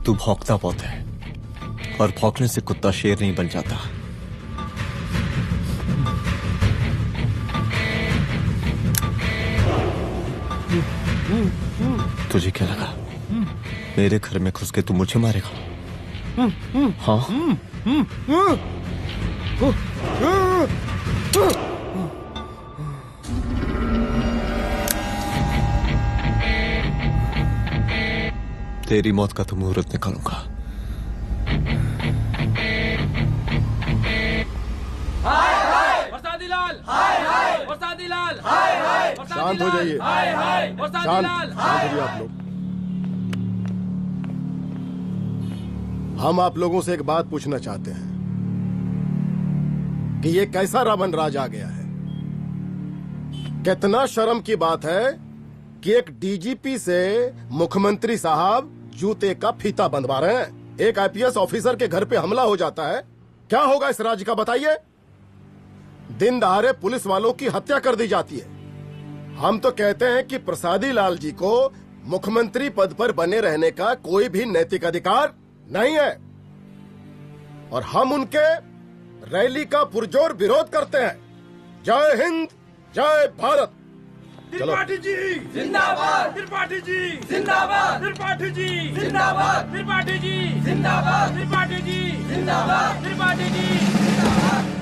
तू भौंकता बहुत है, और भौंकने से कुत्ता शेर नहीं बन जाता। तुझे क्या लगा मेरे घर में घुस के तू मुझे मारेगा? हाँ? तेरी मौत का तो मुहूर्त निकालूंगा। हाय हाय वरसादी लाल, हाय हाय वरसादी लाल, हाय हाय शांत हो जाइए, हाय हाय वरसादी लाल, शांत हो जाइए आप लोग। हम आप लोगों से एक बात पूछना चाहते हैं कि ये कैसा रावण राज आ गया है। कितना शर्म की बात है कि एक डीजीपी से मुख्यमंत्री साहब जूते का फीता बंधवा रहे हैं। एक आईपीएस ऑफिसर के घर पे हमला हो जाता है, क्या होगा इस राज्य का बताइए? दिन दहाड़े पुलिस वालों की हत्या कर दी जाती है। हम तो कहते हैं कि प्रसादी लाल जी को मुख्यमंत्री पद पर बने रहने का कोई भी नैतिक अधिकार नहीं है, और हम उनके रैली का पुरजोर विरोध करते हैं। जय हिंद, जय भारत। त्रिपाठी जी जिंदाबाद, त्रिपाठी जी जिंदाबाद, त्रिपाठी जी जिंदाबाद, त्रिपाठी जी जिंदाबाद, त्रिपाठी जी जिंदाबाद, त्रिपाठी जी जिंदाबाद।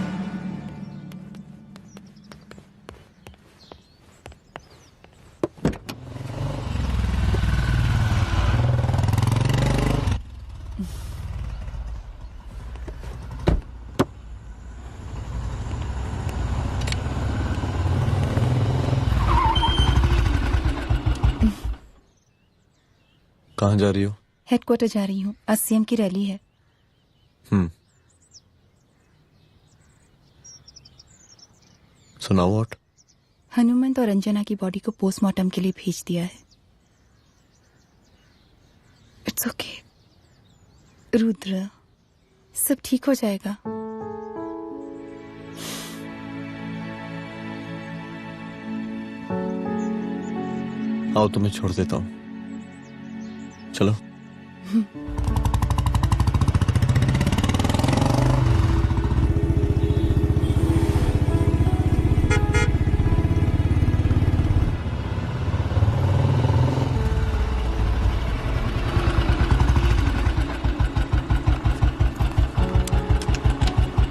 कहाँ जा रही हो? हेडक्वार्टर जा रही हूँ, आज सीएम की रैली है। सुनाओ व्हाट? हनुमंत और अंजना की बॉडी को पोस्टमार्टम के लिए भेज दिया है। इट्स ओके रुद्र, सब ठीक हो जाएगा। आओ तुम्हें छोड़ देता हूँ, चलो।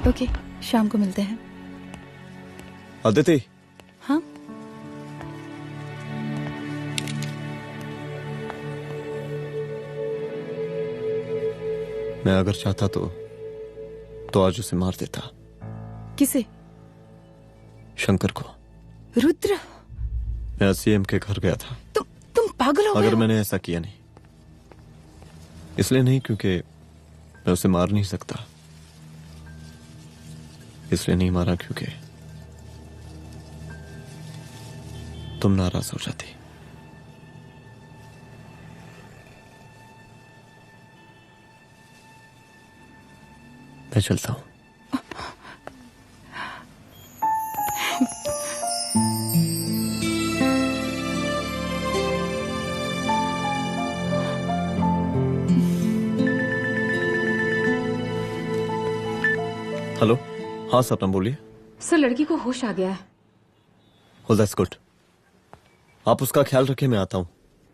ओके, शाम को मिलते हैं। अदिति। हाँ? मैं अगर चाहता तो आज उसे मार देता। किसे? शंकर को। रुद्र, मैं सीएम के घर गया था। तुम पागल हो गए अगर हो? मैंने ऐसा किया नहीं, इसलिए नहीं क्योंकि मैं उसे मार नहीं सकता, इसलिए नहीं मारा क्योंकि तुम नाराज हो जाती। मैं चलता हूं। हेलो, हाँ सपना बोलिए। सर, लड़की को होश आ गया है। Oh, that's good. आप उसका ख्याल रखिए, मैं आता हूँ।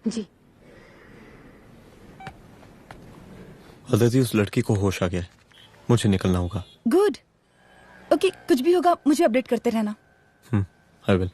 जी। अदिति, उस लड़की को होश आ गया है, मुझे निकलना होगा। गुड। ओके, कुछ भी होगा मुझे अपडेट करते रहना। I will.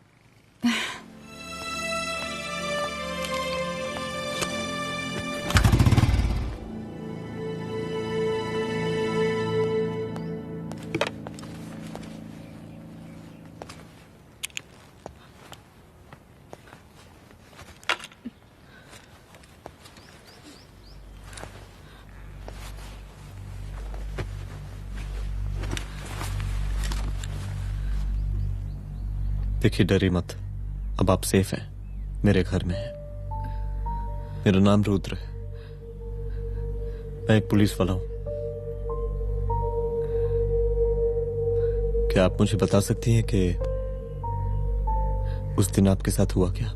देखिए, डरी मत, अब आप सेफ हैं, मेरे घर में हैं। मेरा नाम रुद्र है, मैं एक पुलिस वाला हूं। क्या आप मुझे बता सकती हैं कि उस दिन आपके साथ हुआ क्या?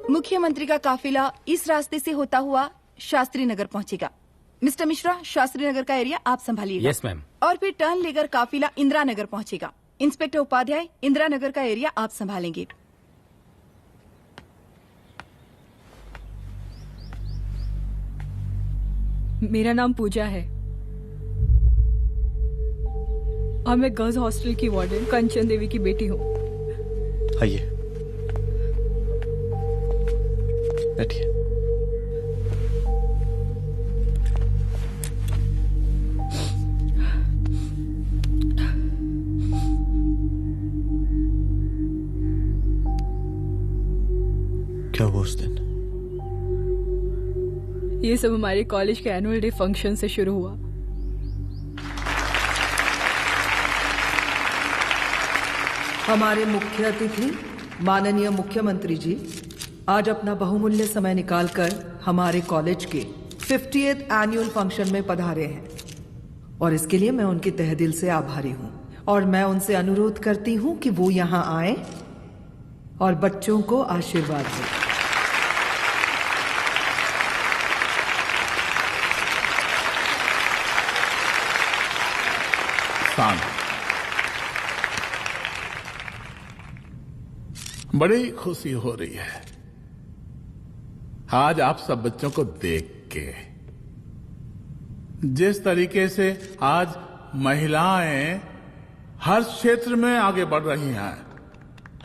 मुख्यमंत्री का काफिला इस रास्ते से होता हुआ शास्त्री नगर पहुंचेगा। मिस्टर मिश्रा, शास्त्री नगर का एरिया आप संभालिएगा। Yes ma'am. और फिर टर्न लेकर काफिला इंदिरा नगर पहुंचेगा। इंस्पेक्टर उपाध्याय, इंदिरा नगर का एरिया आप संभालेंगे। मेरा नाम पूजा है और मैं गर्ल्स हॉस्टल की वार्डन कंचन देवी की बेटी हूँ। आइए बैठिए। क्या हुआ उस दिन? ये सब हमारे कॉलेज के एनुअल डे फंक्शन से शुरू हुआ। हमारे मुख्य अतिथि माननीय मुख्यमंत्री जी आज अपना बहुमूल्य समय निकालकर हमारे कॉलेज के 50th एनुअल फंक्शन में पधारे हैं और इसके लिए मैं उनके तहे दिल से आभारी हूं और मैं उनसे अनुरोध करती हूं कि वो यहां आए और बच्चों को आशीर्वाद दें। बड़ी खुशी हो रही है आज आप सब बच्चों को देख के। जिस तरीके से आज महिलाएं हर क्षेत्र में आगे बढ़ रही हैं,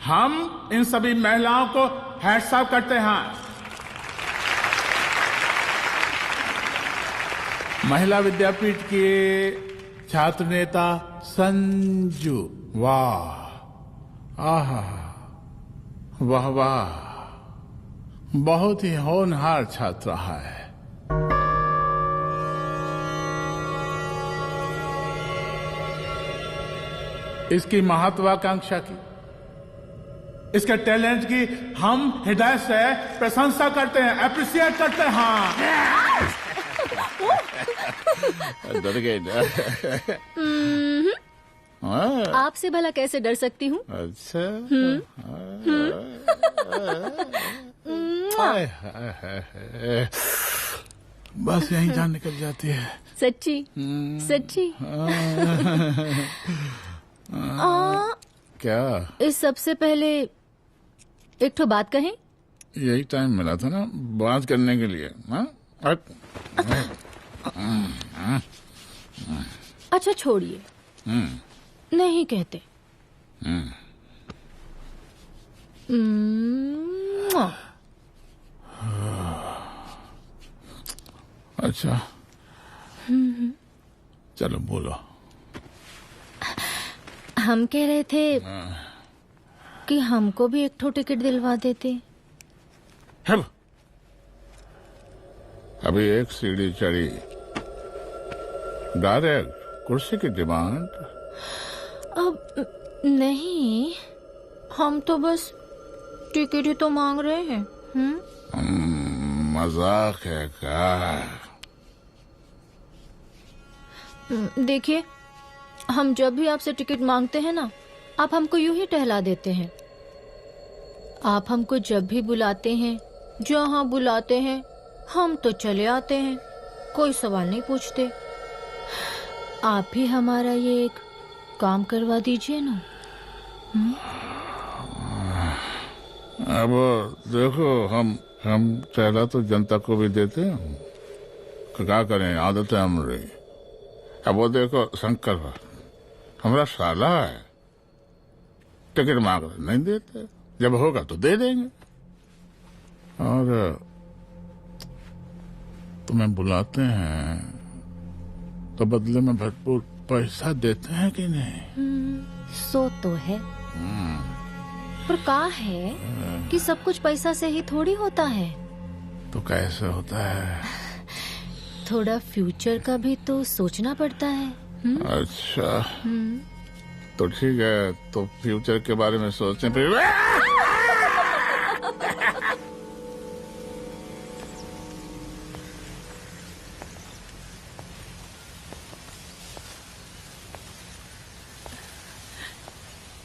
हम इन सभी महिलाओं को हैट्स ऑफ करते हैं। महिला विद्यापीठ के छात्र नेता संजू, वाह, आहा, वाह वाह, बहुत ही होनहार छात्र है। इसकी महत्वाकांक्षा की, इसके टैलेंट की हम हृदय से प्रशंसा करते हैं, अप्रिशिएट करते हैं। डर गए ना? आपसे भला कैसे डर सकती हूँ? अच्छा। बस यहीं जान निकल जाती है। सच्ची सच्ची। क्या? इस सबसे पहले एक ठो बात कहें? यही टाइम मिला था ना बात करने के लिए। अच्छा छोड़िए, नहीं कहते। अच्छा चलो बोलो। हम कह रहे थे कि हमको भी एक ठो टिकट दिलवा देते। अभी एक सीढ़ी चढ़ी, डायरेक्ट कुर्सी की डिमांड। अब नहीं, हम तो बस टिकट ही तो मांग रहे हैं। मजाक है क्या? देखिए, हम जब भी आपसे टिकट मांगते हैं ना, आप हमको यूं ही टहला देते हैं। आप हमको जब भी बुलाते हैं, जहां बुलाते हैं, हम तो चले आते हैं, कोई सवाल नहीं पूछते। आप भी हमारा ये एक काम करवा दीजिए ना। अब देखो, हम टहला तो जनता को भी देते हैं, क्या करें, आदत है हमारी। अब वो देखो शंकर हमारा साला है, टिकट मांग रहे नहीं देते, जब होगा तो दे देंगे। और तुम्हें बुलाते हैं तो बदले में भरपूर पैसा देते हैं कि नहीं? सो तो है, पर कहा है कि सब कुछ पैसा से ही थोड़ी होता है। तो कैसे होता है? थोड़ा फ्यूचर का भी तो सोचना पड़ता है। अच्छा, तो ठीक है, तो फ्यूचर के बारे में सोचने पे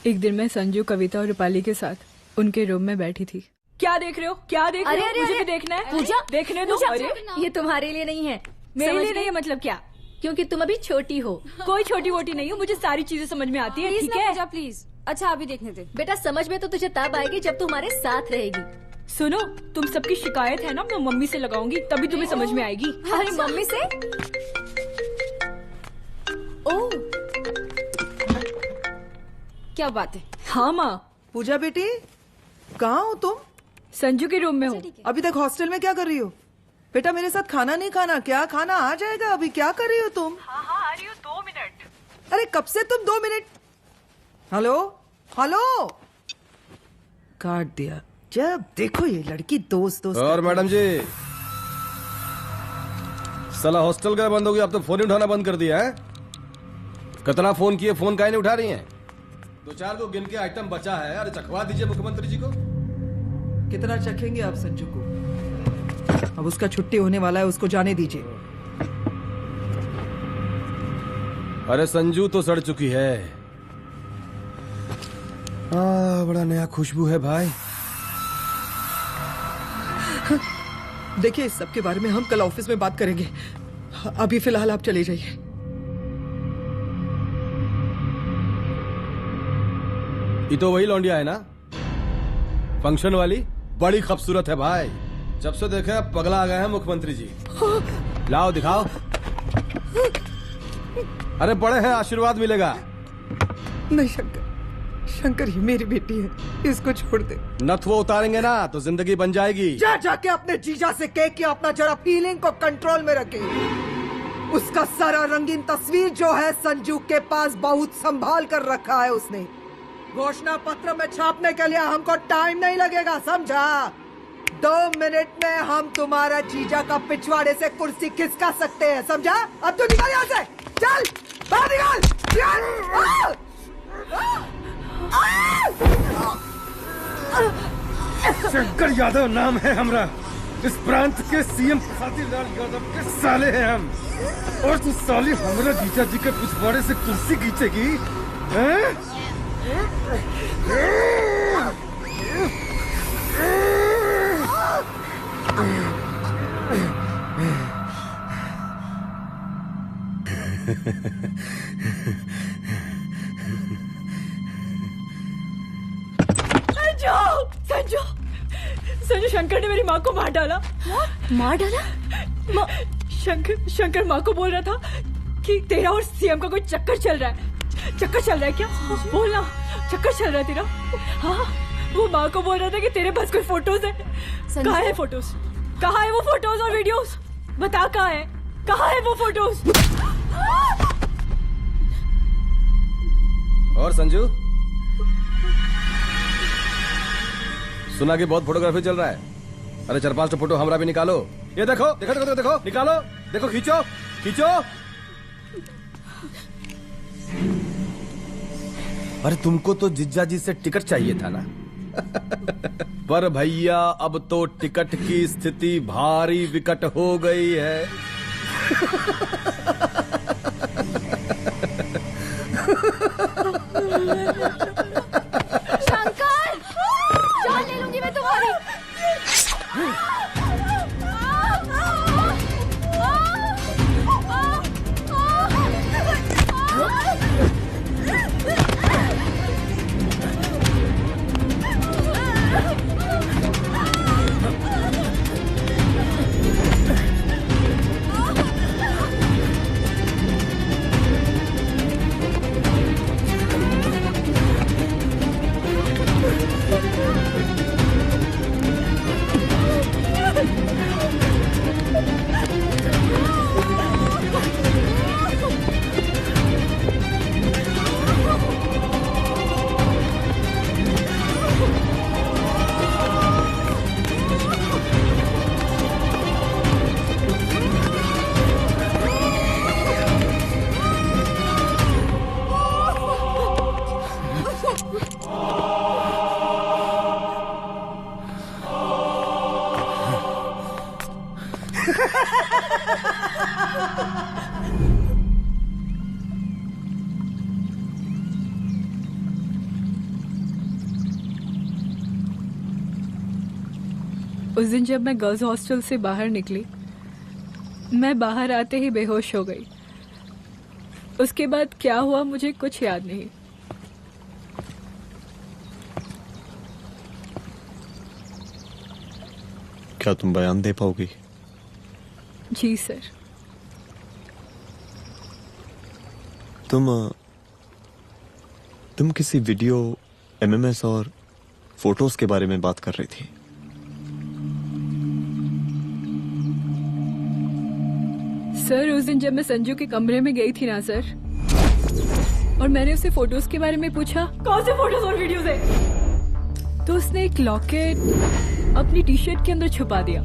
एक दिन मैं संजू, कविता और रूपाली के साथ उनके रूम में बैठी थी। क्या देख रहे हो? क्या देख रहे हो? मुझे भी देखना है। पूजा, देखने दो। अरे ये तुम्हारे लिए नहीं है। मेरे लिए नहीं है मतलब क्या? क्योंकि तुम अभी छोटी हो। कोई छोटी वोटी नहीं हो, मुझे सारी चीजें समझ में आती है। ठीक है पूजा प्लीज। अच्छा अभी देखने दे। बेटा समझ में तो तुझे तब आएगी जब तू हमारे साथ रहेगी। सुनो, तुम सबकी शिकायत है ना, मैं मम्मी से लगाऊंगी, तभी तुम्हें समझ में आएगी। अरे मम्मी से? ओह क्या बात है। हाँ माँ। पूजा बेटी कहाँ हो तुम? संजू के रूम में हूँ। अभी तक हॉस्टल में क्या कर रही हो? बेटा मेरे साथ खाना नहीं खाना क्या? खाना आ जाएगा, अभी क्या कर रही हो तुम? हाँ हाँ आ रही हूँ, 2 मिनट। अरे कब से तुम 2 मिनट? हेलो हेलो, काट दिया। जब देखो ये लड़की दोस्त दोस्त। और मैडम जी, साला हॉस्टल का बंद हो गया, अब तो फोन ही उठाना बंद कर दिया है। कितना फोन किए, फोन काहे नहीं उठा रही हैं? 2-4 को गिन के आइटम बचा है, अरे चखवा दीजिए मुख्यमंत्री जी को। कितना चखेंगे आप संजू को? अब उसका छुट्टी होने वाला है, उसको जाने दीजिए। अरे संजू तो सड़ चुकी है। बड़ा नया खुशबू है भाई। देखिए इस सब के बारे में हम कल ऑफिस में बात करेंगे, अभी फिलहाल आप चले जाइए। ये तो वही लौंडिया है ना, फंक्शन वाली? बड़ी खूबसूरत है भाई, जब से देखे पगला आ गए हैं मुख्यमंत्री जी। लाओ दिखाओ। अरे बड़े हैं, आशीर्वाद मिलेगा। नहीं शंकर, शंकर ये मेरी बेटी है, इसको छोड़ दे। नथ वो उतारेंगे ना तो जिंदगी बन जाएगी। जा जाके अपने जीजा से कह के अपना जरा फीलिंग को कंट्रोल में रखे। उसका सारा रंगीन तस्वीर जो है संजू के पास बहुत संभाल कर रखा है उसने। घोषणा पत्र में छापने के लिए हमको टाइम नहीं लगेगा, समझा? 2 मिनट में हम तुम्हारा जीजा का पिछवाड़े से कुर्सी खिसका सकते हैं, समझा? अब तो निकल यहाँ से, चल बाहर निकल। शंकर यादव नाम है हमरा, इस प्रांत के सीएम प्रसादीलाल यादव के साले हैं हम, और तू साली हमरा जीजा जी के पिछवाड़े से कुर्सी खींचेगी? संजू, संजू शंकर ने मेरी माँ को मार डाला। मार डाला? शंकर माँ को बोल रहा था कि तेरा और सीएम का कोई चक्कर चल रहा है। चक्कर चल रहा है क्या? बोलना, चक्कर चल रहा है तेरा? हाँ, वो माँ को बोल रहा था कि तेरे पास कोई फोटोज है। कहाँ है फोटोज? कहाँ है वो फोटोज और वीडियोस? बता कहाँ है? कहाँ है वो फोटोज? और संजू, सुना कि बहुत फोटोग्राफी चल रहा है। अरे 4-5 फोटो हमरा भी निकालो। ये देखो देखो देखो देखो, निकालो, देखो, खींचो खींचो। अरे तुमको तो जिज्जा जी से टिकट चाहिए था ना। पर भैया अब तो टिकट की स्थिति भारी विकट हो गई है। शंकर, जान ले लूंगी मैं तुम्हारी। उस दिन जब मैं गर्ल्स हॉस्टल से बाहर निकली, मैं बाहर आते ही बेहोश हो गई। उसके बाद क्या हुआ मुझे कुछ याद नहीं। क्या तुम बयान दे पाओगी? जी सर। तुम किसी वीडियो, एमएमएस और फोटोज के बारे में बात कर रही थी। सर उस दिन जब मैं संजू के कमरे में गई थी ना सर, और मैंने उसे फोटोज के बारे में पूछा कौन से फोटोज और वीडियोज है, तो उसने एक लॉकेट अपनी टी शर्ट के अंदर छुपा दिया।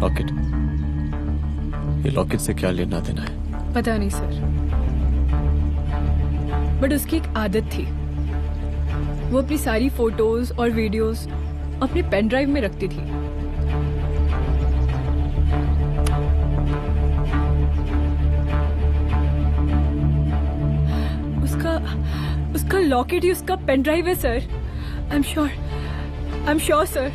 लॉकेट? ये लॉकेट से क्या लेना देना है? पता नहीं सर, बट उसकी एक आदत थी, वो अपनी सारी फोटोज और वीडियोज अपने पेन ड्राइव में रखती थी। उसका लॉकेट ही उसका पेन ड्राइव है sir. I am sure sir.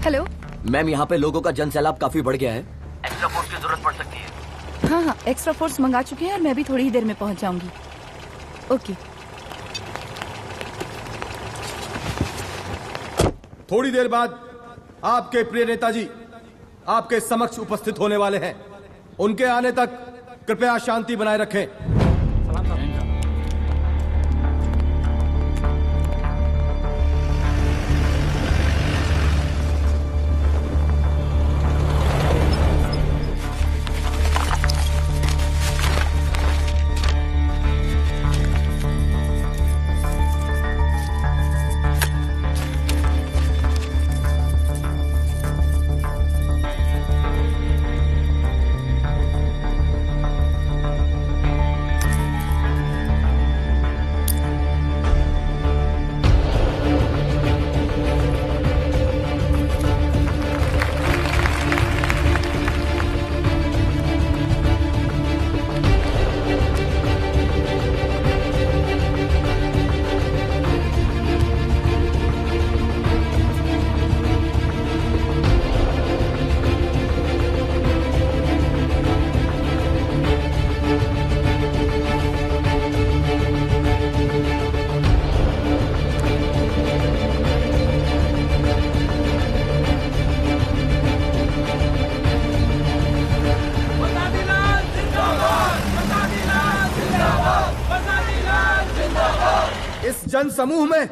Hello ma'am, यहाँ पे लोगों का जनसैलाब काफी बढ़ गया है। एक्स्ट्रा फोर्स की जरूरत पड़ सकती है। हाँ, एक्स्ट्रा फोर्स मंगा चुके हैं और मैं भी थोड़ी ही देर में पहुंच जाऊंगी। ओके। थोड़ी देर बाद आपके प्रिय नेताजी आपके समक्ष उपस्थित होने वाले हैं। उनके आने तक कृपया शांति बनाए रखें। जन समूह में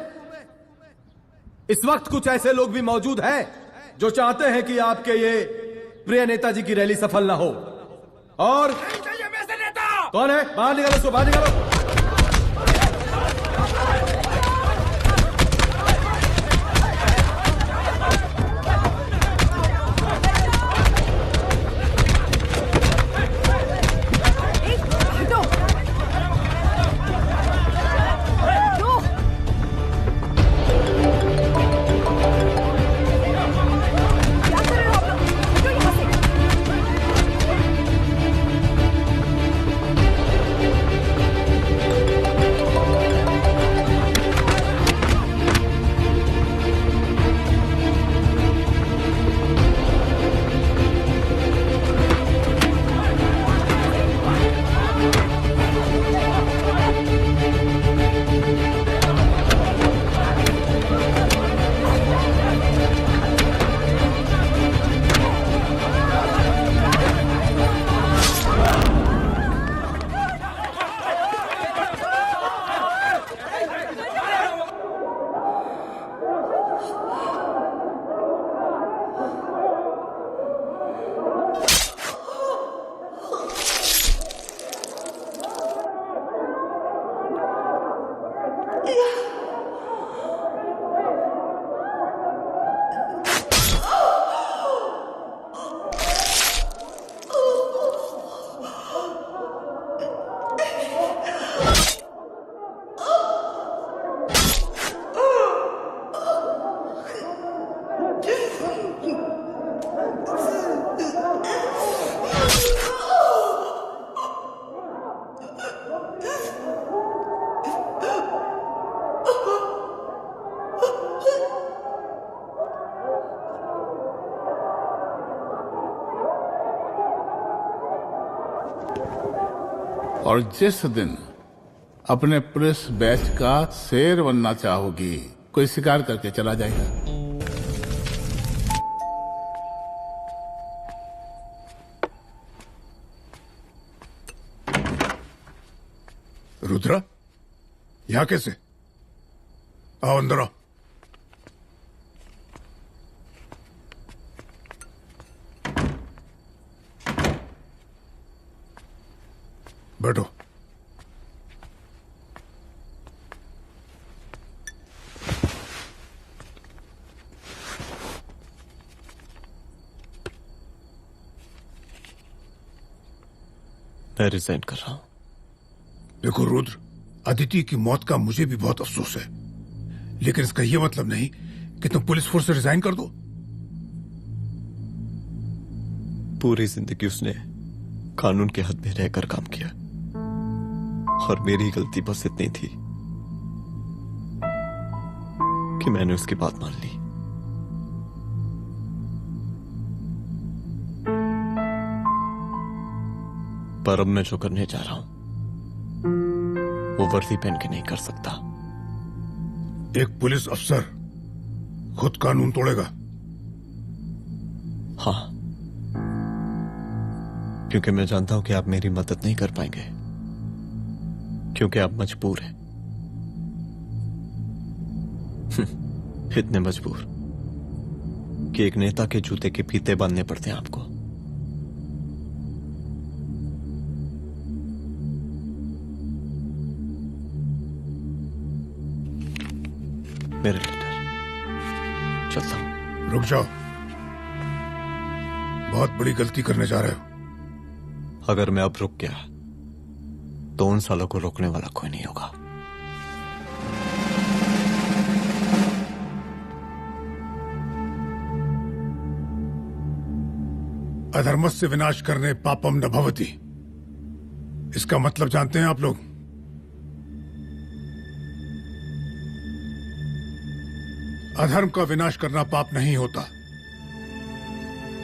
इस वक्त कुछ ऐसे लोग भी मौजूद हैं जो चाहते हैं कि आपके ये प्रिय नेताजी की रैली सफल ना हो। और कौन है? बाहर निकालो उसको, बाहर निकालो। और जिस दिन अपने पुलिस बैच का शेर बनना चाहोगी, कोई शिकार करके चला जाएगा। रुद्रा, यहाँ कैसे? आओ अंदर आओ। बैठो। मैं रिजाइन कर रहा हूं। देखो रुद्र, अदिति की मौत का मुझे भी बहुत अफसोस है, लेकिन इसका यह मतलब नहीं कि तुम पुलिस फोर्स से रिजाइन कर दो। पूरी जिंदगी उसने कानून के हद में रहकर काम किया और मेरी गलती बस इतनी थी कि मैंने उसकी बात मान ली। पर अब मैं जो करने जा रहा हूं वो वर्दी पहन के नहीं कर सकता। एक पुलिस अफसर खुद कानून तोड़ेगा? हाँ, क्योंकि मैं जानता हूं कि आप मेरी मदद नहीं कर पाएंगे, क्योंकि आप मजबूर हैं। इतने मजबूर कि एक नेता के जूते के फीते बांधने पड़ते हैं आपको। मेरे लीडर, चलता हूं। रुक जाओ, बहुत बड़ी गलती करने जा रहे हो। अगर मैं अब रुक गया तो उन सालों को रोकने वाला कोई नहीं होगा। अधर्मस्य विनाश करने पापम न भवति, इसका मतलब जानते हैं आप लोग? अधर्म का विनाश करना पाप नहीं होता।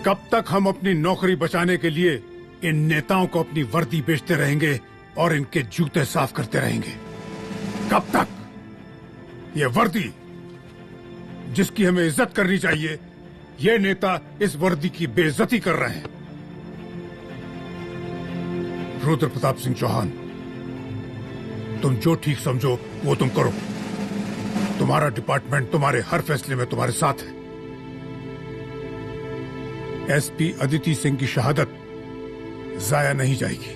कब तक हम अपनी नौकरी बचाने के लिए इन नेताओं को अपनी वर्दी बेचते रहेंगे और इनके जूते साफ करते रहेंगे? कब तक? ये वर्दी जिसकी हमें इज्जत करनी चाहिए, ये नेता इस वर्दी की बेइज्जती कर रहे हैं। रुद्र प्रताप सिंह चौहान, तुम जो ठीक समझो वो तुम करो। तुम्हारा डिपार्टमेंट तुम्हारे हर फैसले में तुम्हारे साथ है। एसपी अदिति सिंह की शहादत जाया नहीं जाएगी।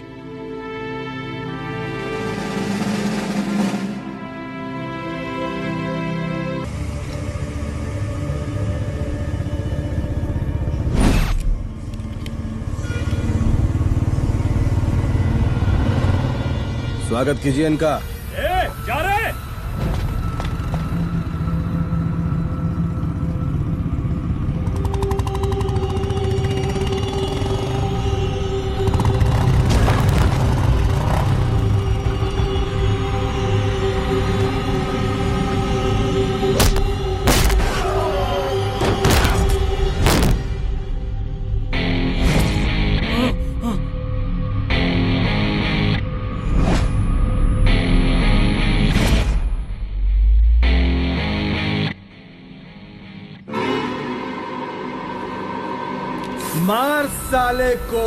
स्वागत कीजिए इनका। जा रहे। मार साले को।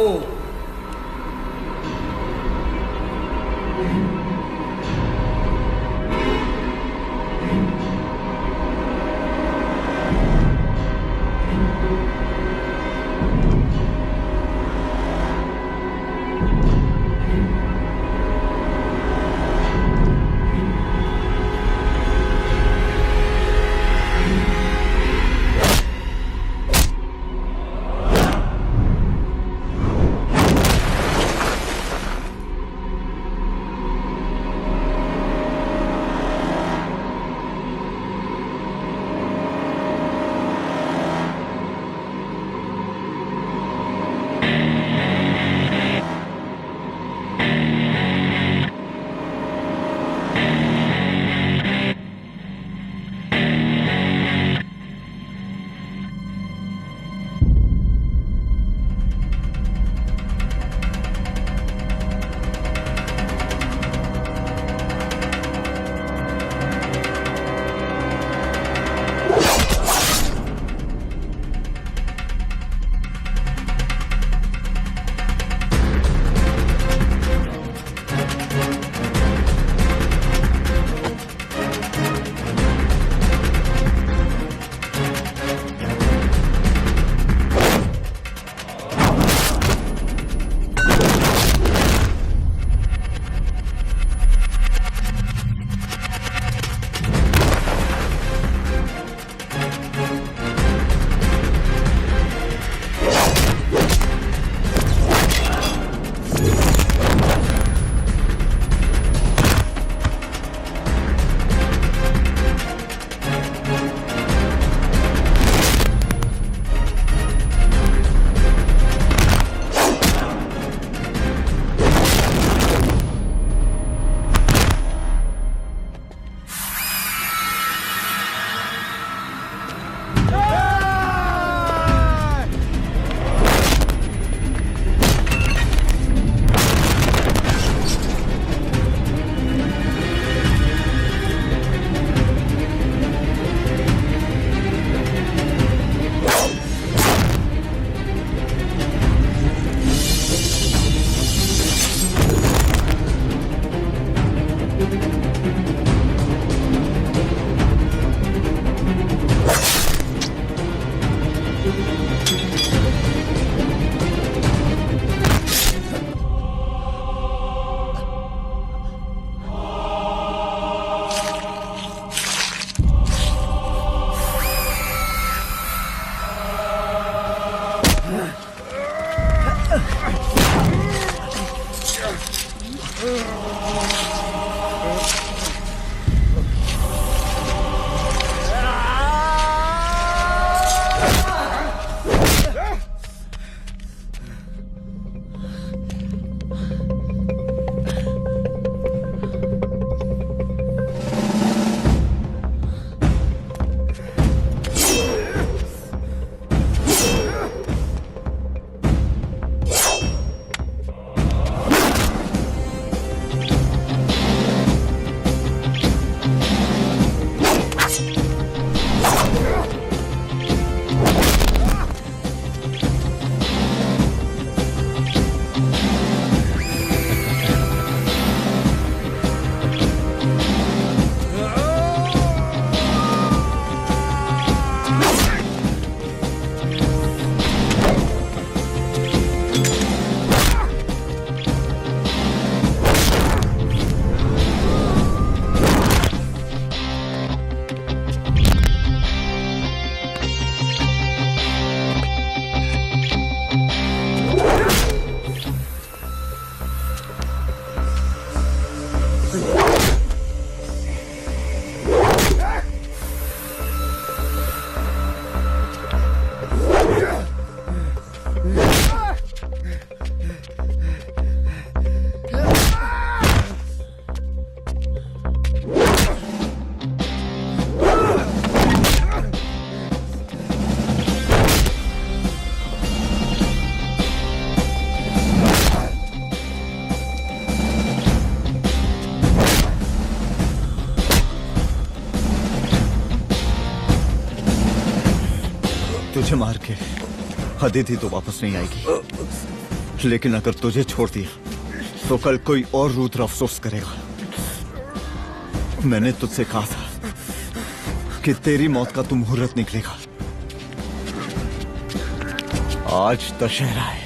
मुझे मार के अदिति तो वापस नहीं आएगी, लेकिन अगर तुझे छोड़ दिया तो कल कोई और रुद्र अफसोस करेगा। मैंने तुझसे कहा था कि तेरी मौत का तो मुहूर्त निकलेगा। आज दशहरा है।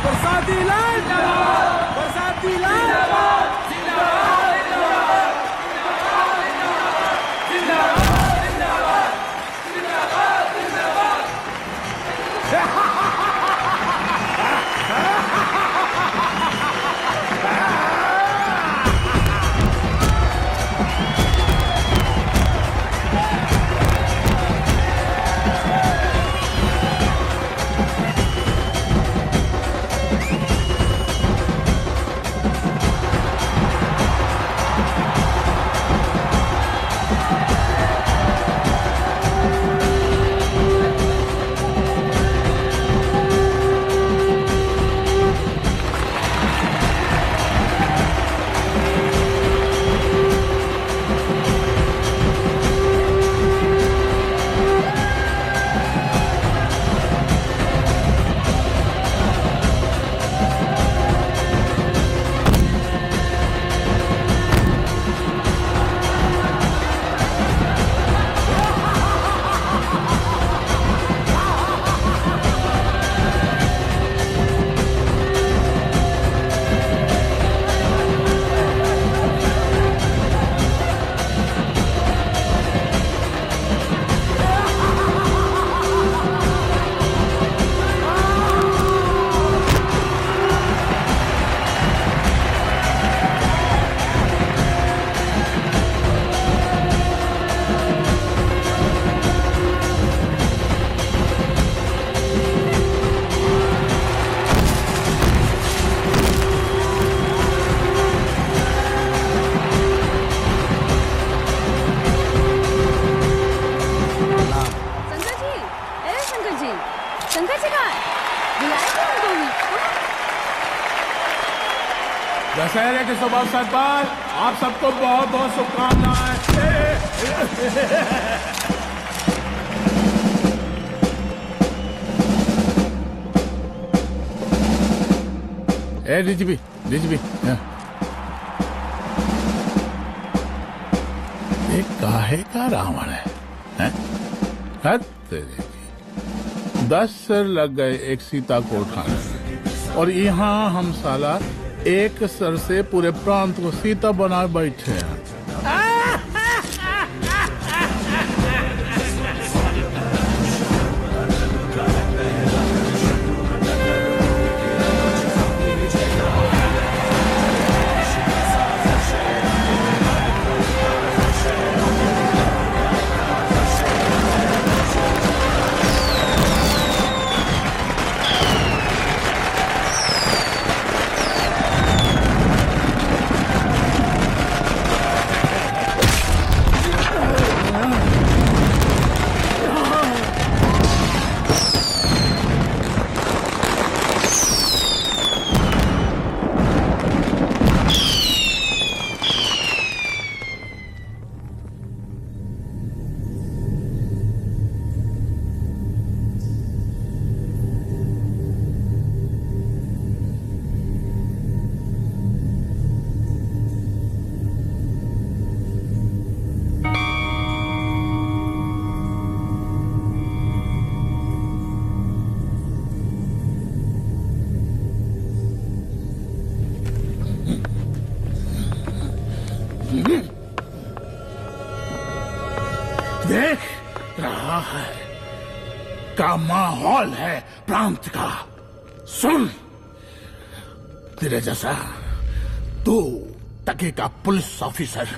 बरसाती लाल, बरसाती लाल, दशहरे के शुभ अवसर पर आप सबको बहुत बहुत शुभकामनाएं। डीजीपी ये काहे का रावण है? हद तेरे की। 10 सिर लग गए एक सीता को उठाने में, और यहाँ हम साला एक सर से पूरे प्रांत को सीता बना बैठे हैं। देख रहा है का माहौल है प्रांत का। सुन, तेरे जैसा तू टके का पुलिस ऑफिसर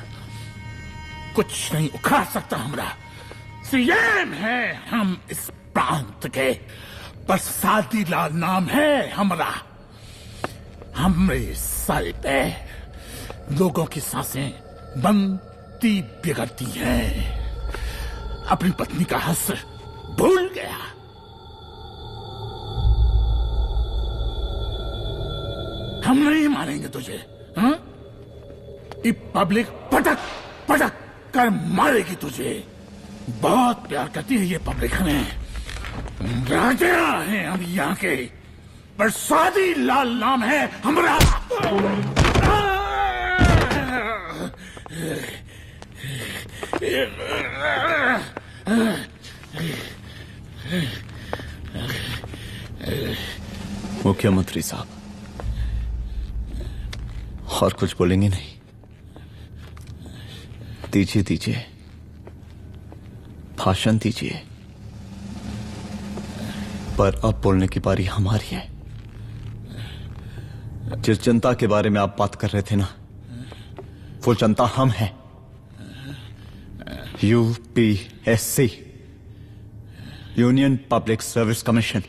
कुछ नहीं उखाड़ सकता। हमरा सीएम है हम इस प्रांत के, बरसाती लाल नाम है हमरा। हमरे सारे पे लोगों की सांसें बंद पति बिगड़ती है। अपनी पत्नी का हक भूल गया। हम नहीं मारेंगे तुझे। हाँ? ये पब्लिक पटक पटक कर मारेगी तुझे। बहुत प्यार करती है ये पब्लिक हमें। राजा हैं हम यहाँ के, पर स्वादी लाल नाम है हमारा। मुख्यमंत्री साहब, और कुछ बोलेंगे नहीं? दीजिए दीजिए, भाषण दीजिए, पर अब बोलने की बारी हमारी है। जिस जनता के बारे में आप बात कर रहे थे ना, वो जनता हम हैं। UPSC, union public service commission.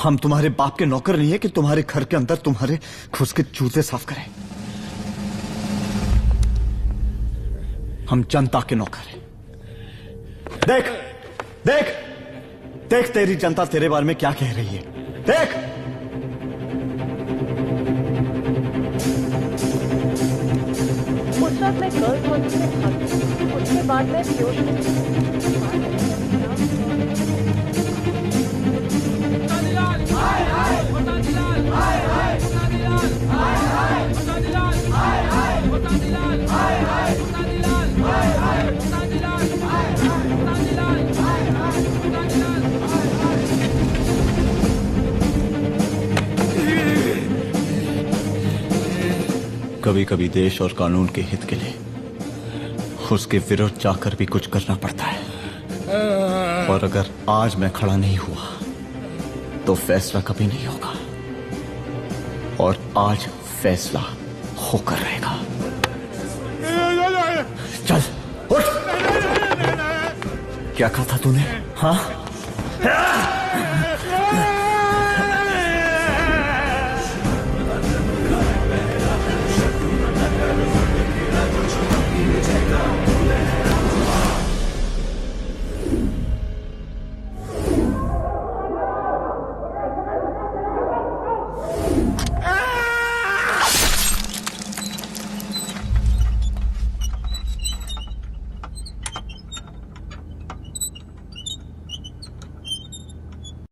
हम तुम्हारे बाप के नौकर नहीं है कि तुम्हारे घर के अंदर तुम्हारे घुस के जूते साफ करें। हम जनता के नौकर हैं। देख देख देख, तेरी जनता तेरे बारे में क्या कह रही है। देख, उस वक्त मैं गर्ल्स हॉस्टल में था, उसके बाद मैं कभी कभी देश और कानून के हित के लिए उसके विरुद्ध जाकर भी कुछ करना पड़ता है। और अगर आज मैं खड़ा नहीं हुआ तो फैसला कभी नहीं होगा, और आज फैसला होकर रहेगा। चल उठ। क्या कहा था तूने? हाँ,